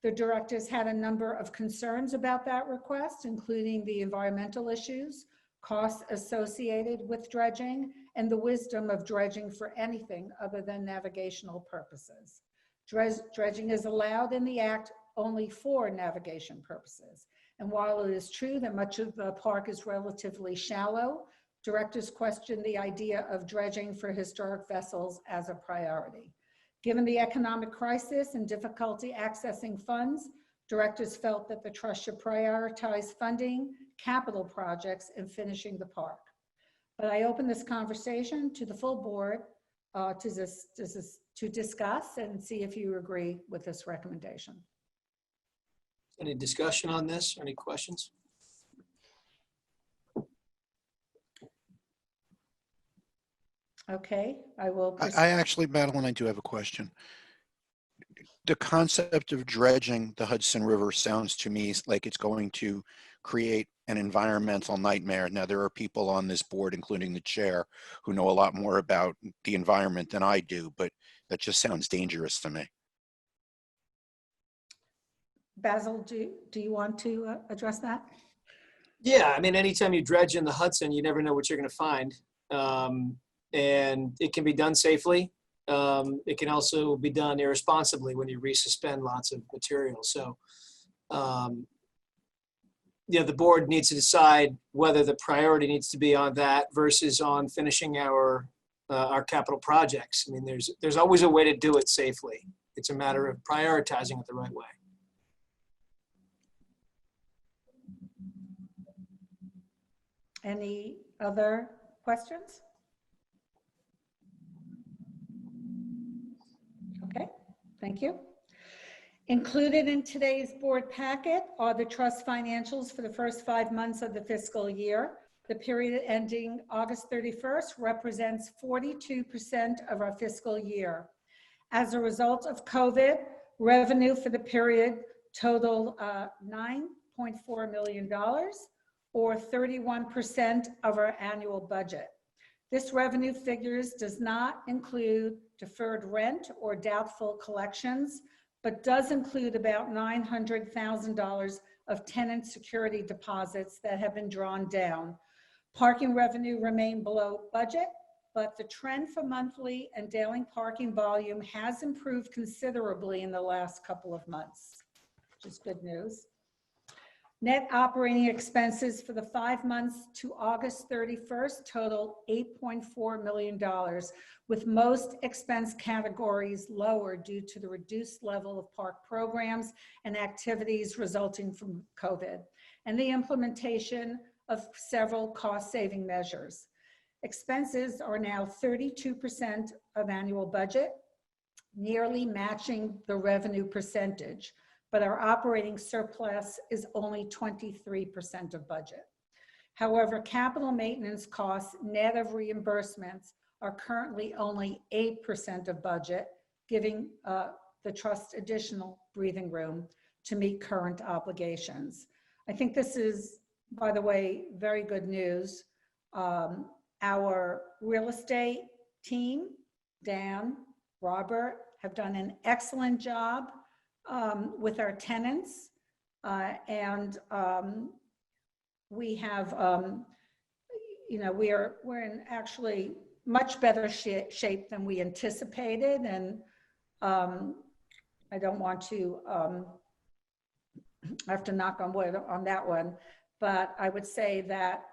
Speaker 3: The directors had a number of concerns about that request, including the environmental issues, costs associated with dredging, and the wisdom of dredging for anything other than navigational purposes. Dredging is allowed in the Act only for navigation purposes. And while it is true that much of the park is relatively shallow, directors questioned the idea of dredging for historic vessels as a priority. Given the economic crisis and difficulty accessing funds, directors felt that the Trust should prioritize funding capital projects and finishing the park. But I open this conversation to the full board to discuss and see if you agree with this recommendation.
Speaker 2: Any discussion on this? Any questions?
Speaker 3: Okay, I will.
Speaker 5: I actually, Madeline, I do have a question. The concept of dredging the Hudson River sounds to me like it's going to create an environmental nightmare. Now, there are people on this board, including the chair, who know a lot more about the environment than I do, but that just sounds dangerous to me.
Speaker 3: Basil, do you want to address that?
Speaker 2: Yeah, I mean, anytime you dredge in the Hudson, you never know what you're going to find. And it can be done safely. It can also be done irresponsibly when you resuspend lots of material. So, yeah, the board needs to decide whether the priority needs to be on that versus on finishing our our capital projects. I mean, there's always a way to do it safely. It's a matter of prioritizing it the right way.
Speaker 3: Any other questions? Okay, thank you. Included in today's board packet are the trust financials for the first 5 months of the fiscal year. The period ending August 31st represents 42% of our fiscal year. As a result of COVID, revenue for the period totaled $9.4 million, or 31% of our annual budget. This revenue figures does not include deferred rent or doubtful collections, but does include about $900,000 of tenant security deposits that have been drawn down. Parking revenue remained below budget, but the trend for monthly and daily parking volume has improved considerably in the last couple of months, which is good news. Net operating expenses for the 5 months to August 31st total $8.4 million, with most expense categories lower due to the reduced level of park programs and activities resulting from COVID, and the implementation of several cost-saving measures. Expenses are now 32% of annual budget, nearly matching the revenue percentage, but our operating surplus is only 23% of budget. However, capital maintenance costs, net of reimbursements, are currently only 8% of budget, giving the trust additional breathing room to meet current obligations. I think this is, by the way, very good news. Our real estate team, Dan, Robert, have done an excellent job with our tenants, and we have, we're in actually much better shape than we anticipated, and I don't want to, I have to knock on wood on that one, but I would say that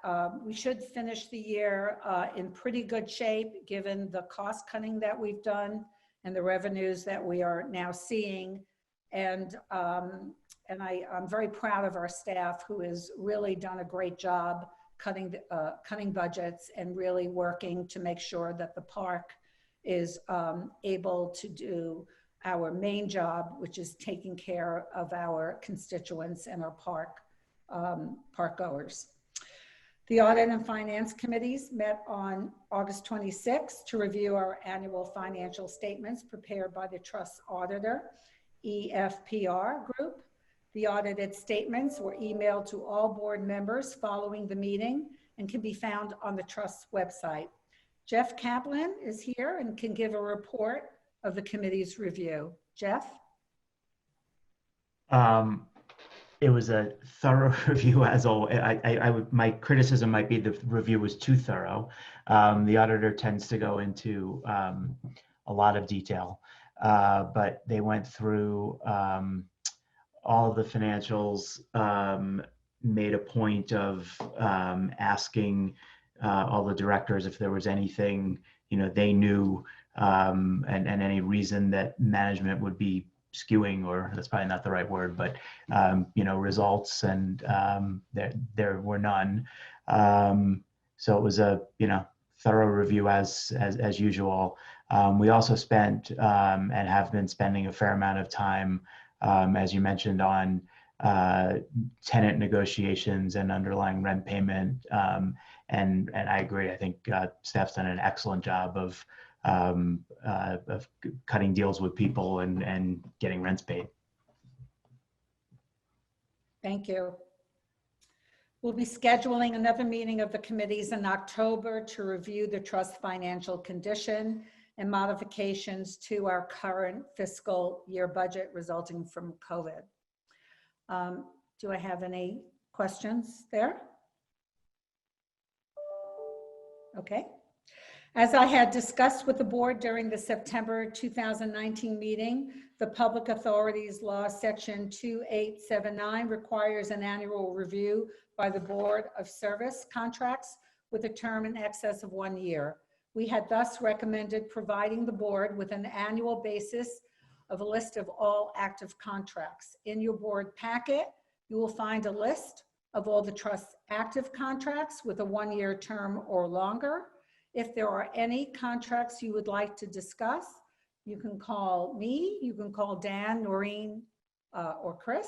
Speaker 3: we should finish the year in pretty good shape given the cost cutting that we've done and the revenues that we are now seeing. And I'm very proud of our staff who has really done a great job cutting budgets and really working to make sure that the park is able to do our main job, which is taking care of our constituents and our park goers. The Audit and Finance Committees met on August 26th to review our annual financial statements prepared by the Trust Auditor, EFPR Group. The audited statements were emailed to all board members following the meeting and can be found on the Trust's website. Jeff Kaplan is here and can give a report of the committee's review. Jeff?
Speaker 9: It was a thorough review, as always. My criticism might be the review was too thorough. The auditor tends to go into a lot of detail, but they went through all of the financials, made a point of asking all the directors if there was anything they knew, and any reason that management would be skewing, or that's probably not the right word, but results, and there were none. So it was a thorough review as usual. We also spent and have been spending a fair amount of time, as you mentioned, on tenant negotiations and underlying rent payment, and I agree. I think staff's done an excellent job of cutting deals with people and getting rents paid.
Speaker 3: Thank you. We'll be scheduling another meeting of the committees in October to review the trust financial condition and modifications to our current fiscal year budget resulting from COVID. Do I have any questions there? Okay. As I had discussed with the board during the September 2019 meeting, the Public Authorities Law Section 2879 requires an annual review by the Board of Service contracts with a term in excess of 1 year. We had thus recommended providing the board with an annual basis of a list of all active contracts. In your board packet, you will find a list of all the trust's active contracts with a one-year term or longer. If there are any contracts you would like to discuss, you can call me, you can call Dan, Noreen, or Chris.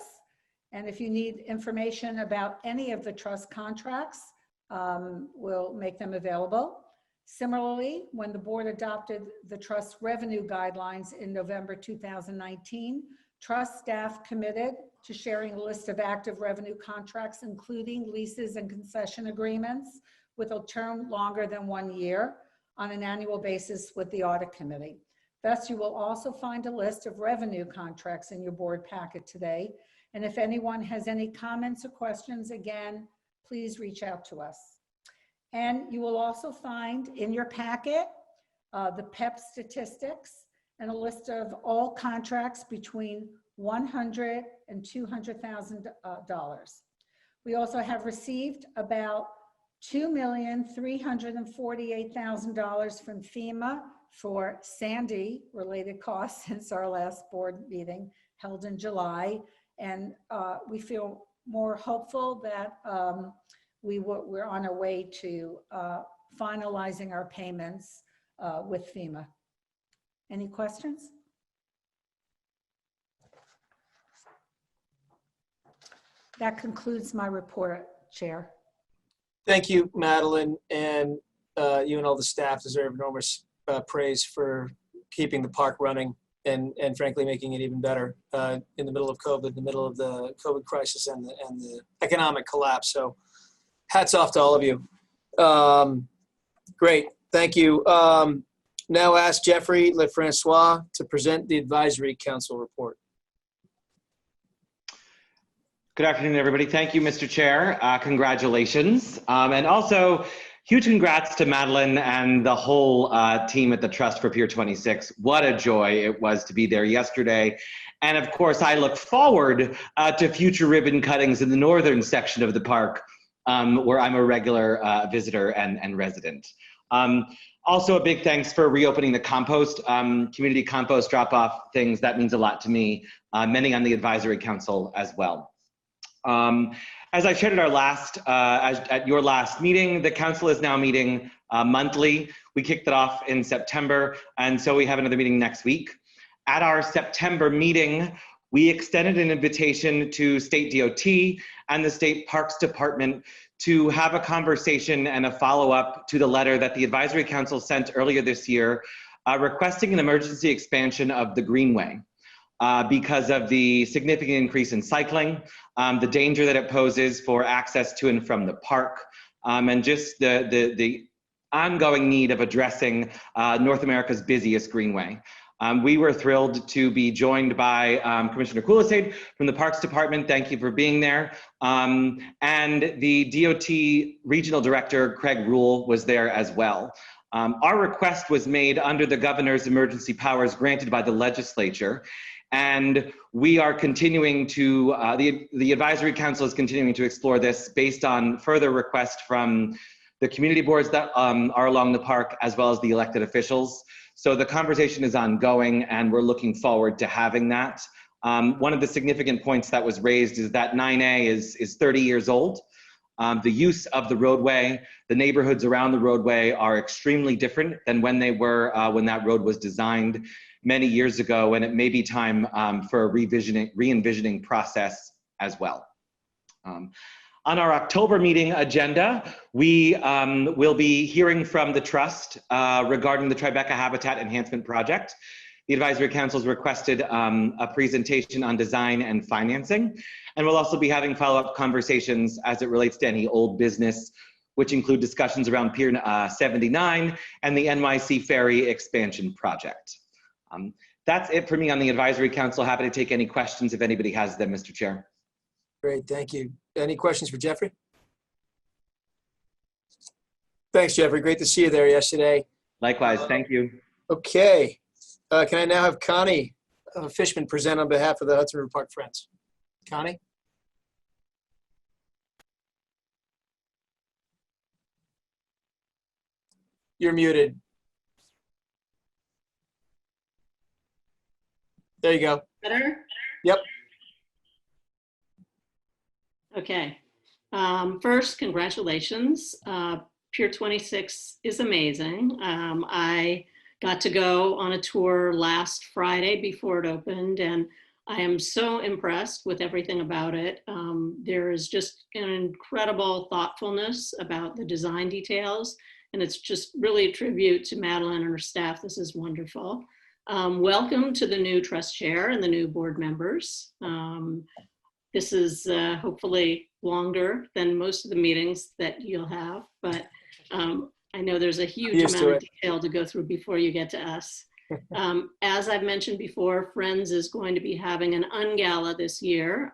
Speaker 3: And if you need information about any of the trust contracts, we'll make them available. Similarly, when the board adopted the trust revenue guidelines in November 2019, trust staff committed to sharing a list of active revenue contracts, including leases and concession agreements with a term longer than 1 year on an annual basis with the audit committee. Thus, you will also find a list of revenue contracts in your board packet today. And if anyone has any comments or questions, again, please reach out to us. And you will also find in your packet the PEP statistics and a list of all contracts between $100,000 and $200,000. We also have received about $2,348,000 from FEMA for Sandy-related costs since our last board meeting held in July. And we feel more hopeful that we're on our way to finalizing our payments with FEMA. Any questions? That concludes my report, Chair.
Speaker 2: Thank you, Madeline, and you and all the staff deserve enormous praise for keeping the park running and frankly making it even better in the middle of COVID, in the middle of the COVID crisis and the economic collapse. So hats off to all of you. Great, thank you. Now ask Jeffrey Lefrancois to present the Advisory Council report.
Speaker 1: Good afternoon, everybody. Thank you, Mr. Chair. Congratulations. And also, huge congrats to Madeline and the whole team at the Trust for Pier 26. What a joy it was to be there yesterday. And of course, I look forward to future ribbon cuttings in the northern section of the park, where I'm a regular visitor and resident. Also, a big thanks for reopening the compost, community compost drop-off things. That means a lot to me, many on the Advisory Council as well. As I shared at our at your last meeting, the council is now meeting monthly. We kicked it off in September, and so we have another meeting next week. At our September meeting, we extended an invitation to State DOT and the State Parks Department to have a conversation and a follow-up to the letter that the Advisory Council sent earlier this year, requesting an emergency expansion of the Greenway. Because of the significant increase in cycling, the danger that it poses for access to and from the park, and just the ongoing need of addressing North America's busiest greenway. We were thrilled to be joined by Commissioner Kulisade from the Parks Department. Thank you for being there. And the DOT Regional Director, Craig Rule, was there as well. Our request was made under the governor's emergency powers granted by the legislature. And we are continuing to, the Advisory Council is continuing to explore this based on further requests from the community boards that are along the park, as well as the elected officials. So the conversation is ongoing and we're looking forward to having that. One of the significant points that was raised is that 9A is 30 years old. The use of the roadway, the neighborhoods around the roadway are extremely different than when they were, when that road was designed many years ago, and it may be time for a re-envisioning process as well. On our October meeting agenda, we will be hearing from the Trust regarding the Tribeca Habitat Enhancement Project. The Advisory Council has requested a presentation on design and financing, and we'll also be having follow-up conversations as it relates to any old business, which include discussions around Pier 79 and the NYC Ferry Expansion Project. That's it for me on the Advisory Council. Happy to take any questions if anybody has them, Mr. Chair.
Speaker 2: Great, thank you. Any questions for Jeffrey? Thanks, Jeffrey. Great to see you there yesterday.
Speaker 1: Likewise, thank you.
Speaker 2: Okay, can I now have Connie Fishman present on behalf of the Hudson River Park Friends? Connie? You're muted. There you go.
Speaker 4: Better?
Speaker 2: Yep.
Speaker 4: Okay. First, congratulations. Pier 26 is amazing. I got to go on a tour last Friday before it opened, and I am so impressed with everything about it. There is just an incredible thoughtfulness about the design details, and it's just really a tribute to Madeline and her staff. This is wonderful. Welcome to the new trust chair and the new board members. This is hopefully longer than most of the meetings that you'll have, but I know there's a huge amount of detail to go through before you get to us. As I've mentioned before, Friends is going to be having an ungala this year.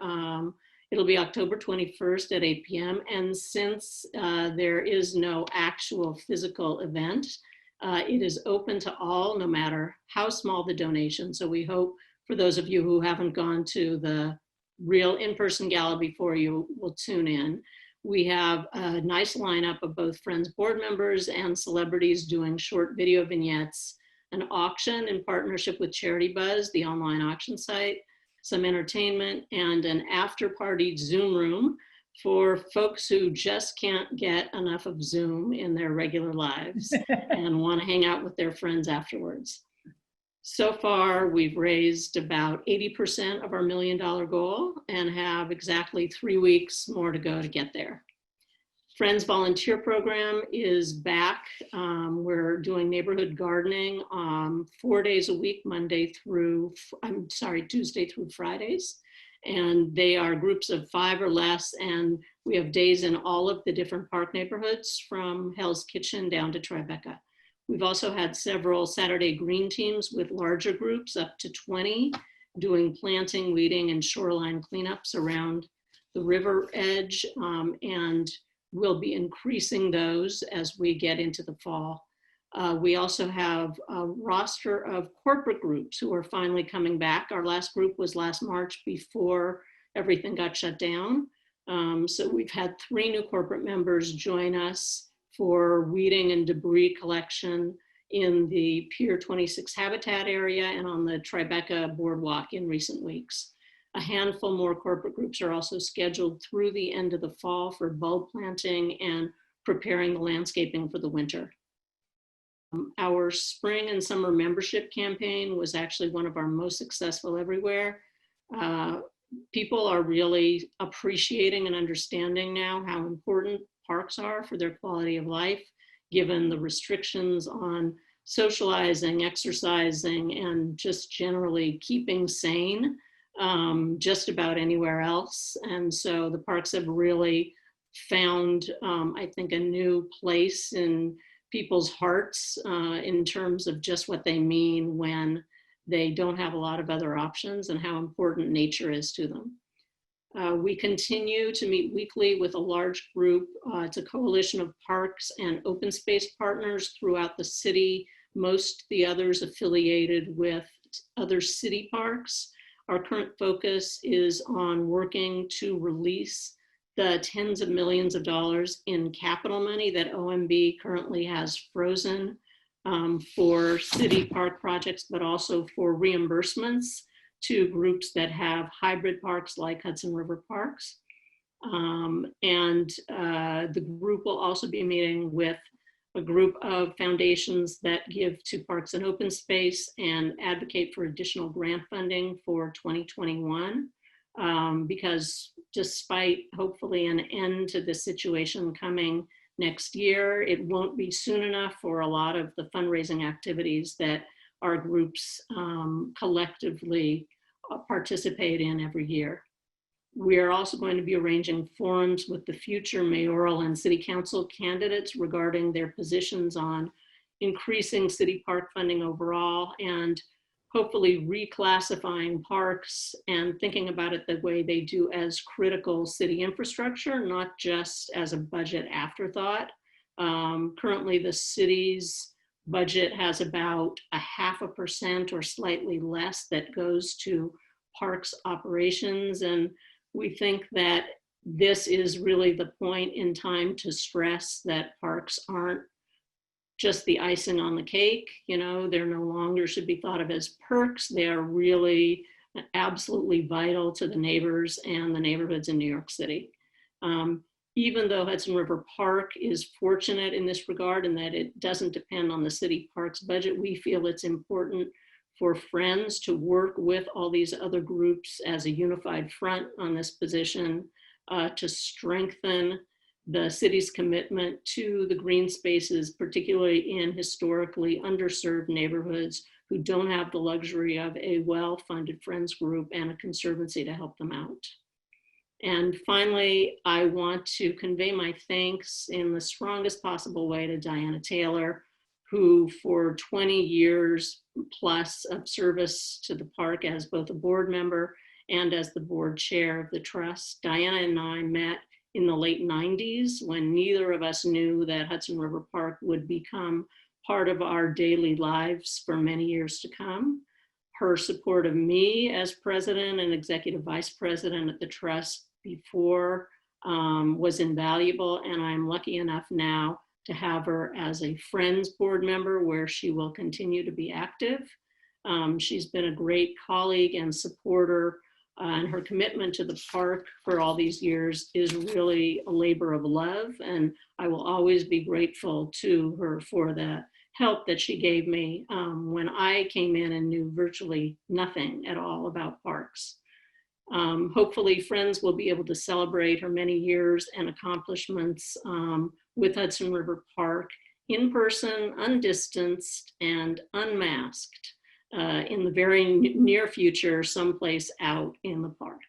Speaker 4: It'll be October 21st at 8 p.m. And since there is no actual physical event, it is open to all, no matter how small the donation. So we hope for those of you who haven't gone to the real in-person gala before, you will tune in. We have a nice lineup of both Friends board members and celebrities doing short video vignettes, an auction in partnership with Charity Buzz, the online auction site, some entertainment, and an after-party Zoom room for folks who just can't get enough of Zoom in their regular lives and want to hang out with their friends afterwards. So far, we've raised about 80% of our $1 million goal and have exactly 3 weeks more to go to get there. Friends Volunteer Program is back. We're doing neighborhood gardening 4 days a week, Tuesday through Fridays. And they are groups of 5 or less, and we have days in all of the different park neighborhoods from Hell's Kitchen down to Tribeca. We've also had several Saturday green teams with larger groups, up to 20, doing planting, weeding, and shoreline cleanups around the river edge, and we'll be increasing those as we get into the fall. We also have a roster of corporate groups who are finally coming back. Our last group was last March before everything got shut down. So we've had 3 new corporate members join us for weeding and debris collection in the Pier 26 habitat area and on the Tribeca boardwalk in recent weeks. A handful more corporate groups are also scheduled through the end of the fall for bulb planting and preparing the landscaping for the winter. Our spring and summer membership campaign was actually one of our most successful everywhere. People are really appreciating and understanding now how important parks are for their quality of life, given the restrictions on socializing, exercising, and just generally keeping sane just about anywhere else. And so the parks have really found, I think, a new place in people's hearts in terms of just what they mean when they don't have a lot of other options and how important nature is to them. We continue to meet weekly with a large group. It's a coalition of parks and open space partners throughout the city, most the others affiliated with other city parks. Our current focus is on working to release the tens of millions of dollars in capital money that OMB currently has frozen for city park projects, but also for reimbursements to groups that have hybrid parks like Hudson River Parks. The group will also be meeting with a group of foundations that give to parks and open space and advocate for additional grant funding for 2021. Because despite hopefully an end to this situation coming next year, it won't be soon enough for a lot of the fundraising activities that our groups collectively participate in every year. We are also going to be arranging forums with the future mayoral and city council candidates regarding their positions on increasing city park funding overall and hopefully reclassifying parks and thinking about it the way they do as critical city infrastructure, not just as a budget afterthought. Currently, the city's budget has about 0.5% or slightly less that goes to parks operations. And we think that this is really the point in time to stress that parks aren't just the icing on the cake. You know, they're no longer should be thought of as perks. They are really absolutely vital to the neighbors and the neighborhoods in New York City. Even though Hudson River Park is fortunate in this regard in that it doesn't depend on the city parks budget, we feel it's important for Friends to work with all these other groups as a unified front on this position to strengthen the city's commitment to the green spaces, particularly in historically underserved neighborhoods who don't have the luxury of a well-funded Friends group and a conservancy to help them out. And finally, I want to convey my thanks in the strongest possible way to Diana Taylor, who for 20 years plus of service to the park as both a board member and as the board chair of the trust. Diana and I met in the late 90s when neither of us knew that Hudson River Park would become part of our daily lives for many years to come. Her support of me as president and executive vice president at the trust before was invaluable, and I'm lucky enough now to have her as a Friends board member where she will continue to be active. She's been a great colleague and supporter, and her commitment to the park for all these years is really a labor of love, and I will always be grateful to her for the help that she gave me when I came in and knew virtually nothing at all about parks. Hopefully Friends will be able to celebrate her many years and accomplishments with Hudson River Park in person, undistanced, and unmasked in the very near future, someplace out in the park.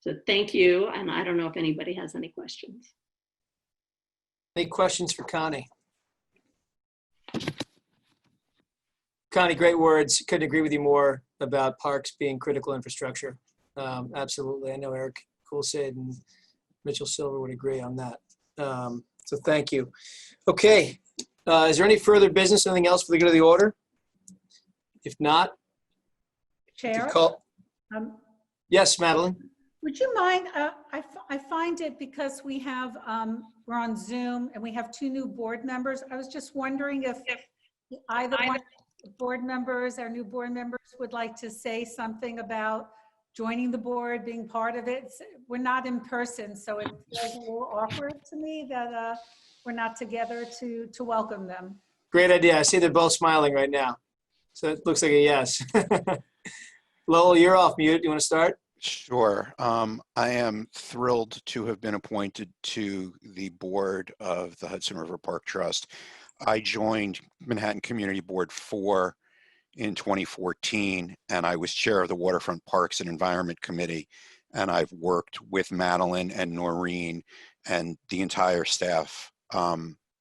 Speaker 4: So thank you, and I don't know if anybody has any questions.
Speaker 2: Any questions for Connie? Connie, great words. Couldn't agree with you more about parks being critical infrastructure. Absolutely. I know Eric Coulsade and Mitchell Silver would agree on that. So thank you. Okay. Is there any further business, anything else for the good of the order? If not,
Speaker 3: Chair?
Speaker 2: Yes, Madeline.
Speaker 3: Would you mind, I find it because we have, we're on Zoom and we have 2 new board members. I was just wondering if either one of the board members, our new board members, would like to say something about joining the board, being part of it. We're not in person, so it feels a little awkward to me that we're not together to welcome them.
Speaker 2: Great idea. I see they're both smiling right now. So it looks like a yes. Lowell, you're off mute. You want to start?
Speaker 5: Sure. I am thrilled to have been appointed to the board of the Hudson River Park Trust. I joined Manhattan Community Board 4 in 2014, and I was chair of the Waterfront Parks and Environment Committee, and I've worked with Madeline and Noreen and the entire staff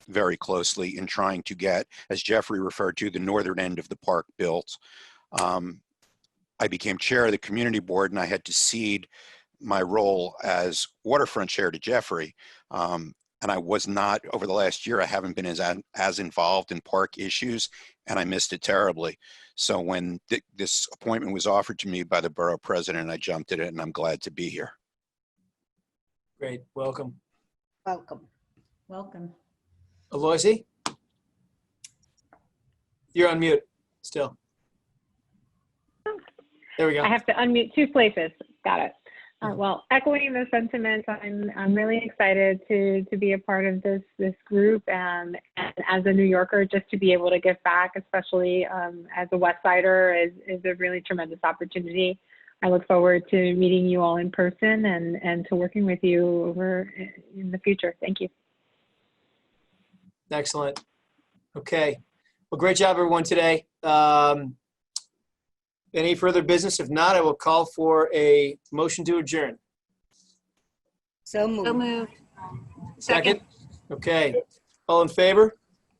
Speaker 5: very closely in trying to get, as Jeffrey referred to, the northern end of the park built. I became chair of the community board, and I had to cede my role as waterfront chair to Jeffrey. And I was not, over the last year, I haven't been as involved in park issues, and I missed it terribly. So when this appointment was offered to me by the borough president, I jumped at it, and I'm glad to be here.
Speaker 2: Great. Welcome.
Speaker 8: Welcome.
Speaker 3: Welcome.
Speaker 2: Aloysi? You're on mute still. There we go.
Speaker 6: I have to unmute 2 places. Got it. Well, echoing the sentiments, I'm really excited to be a part of this group, and as a New Yorker, just to be able to give back, especially as a West Sider, is a really tremendous opportunity. I look forward to meeting you all in person and to working with you over in the future. Thank you.
Speaker 2: Excellent. Okay. Well, great job, everyone, today. Any further business? If not, I will call for a motion to adjourn.
Speaker 8: So moved.
Speaker 16: So moved.
Speaker 2: Second? Okay. All in favor?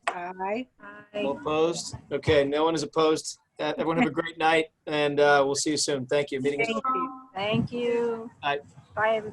Speaker 8: Aye.
Speaker 2: All opposed? Okay, no one is opposed. Everyone have a great night, and we'll see you soon. Thank you. Meeting is
Speaker 15: Thank you.
Speaker 2: Bye.
Speaker 15: Bye, everybody.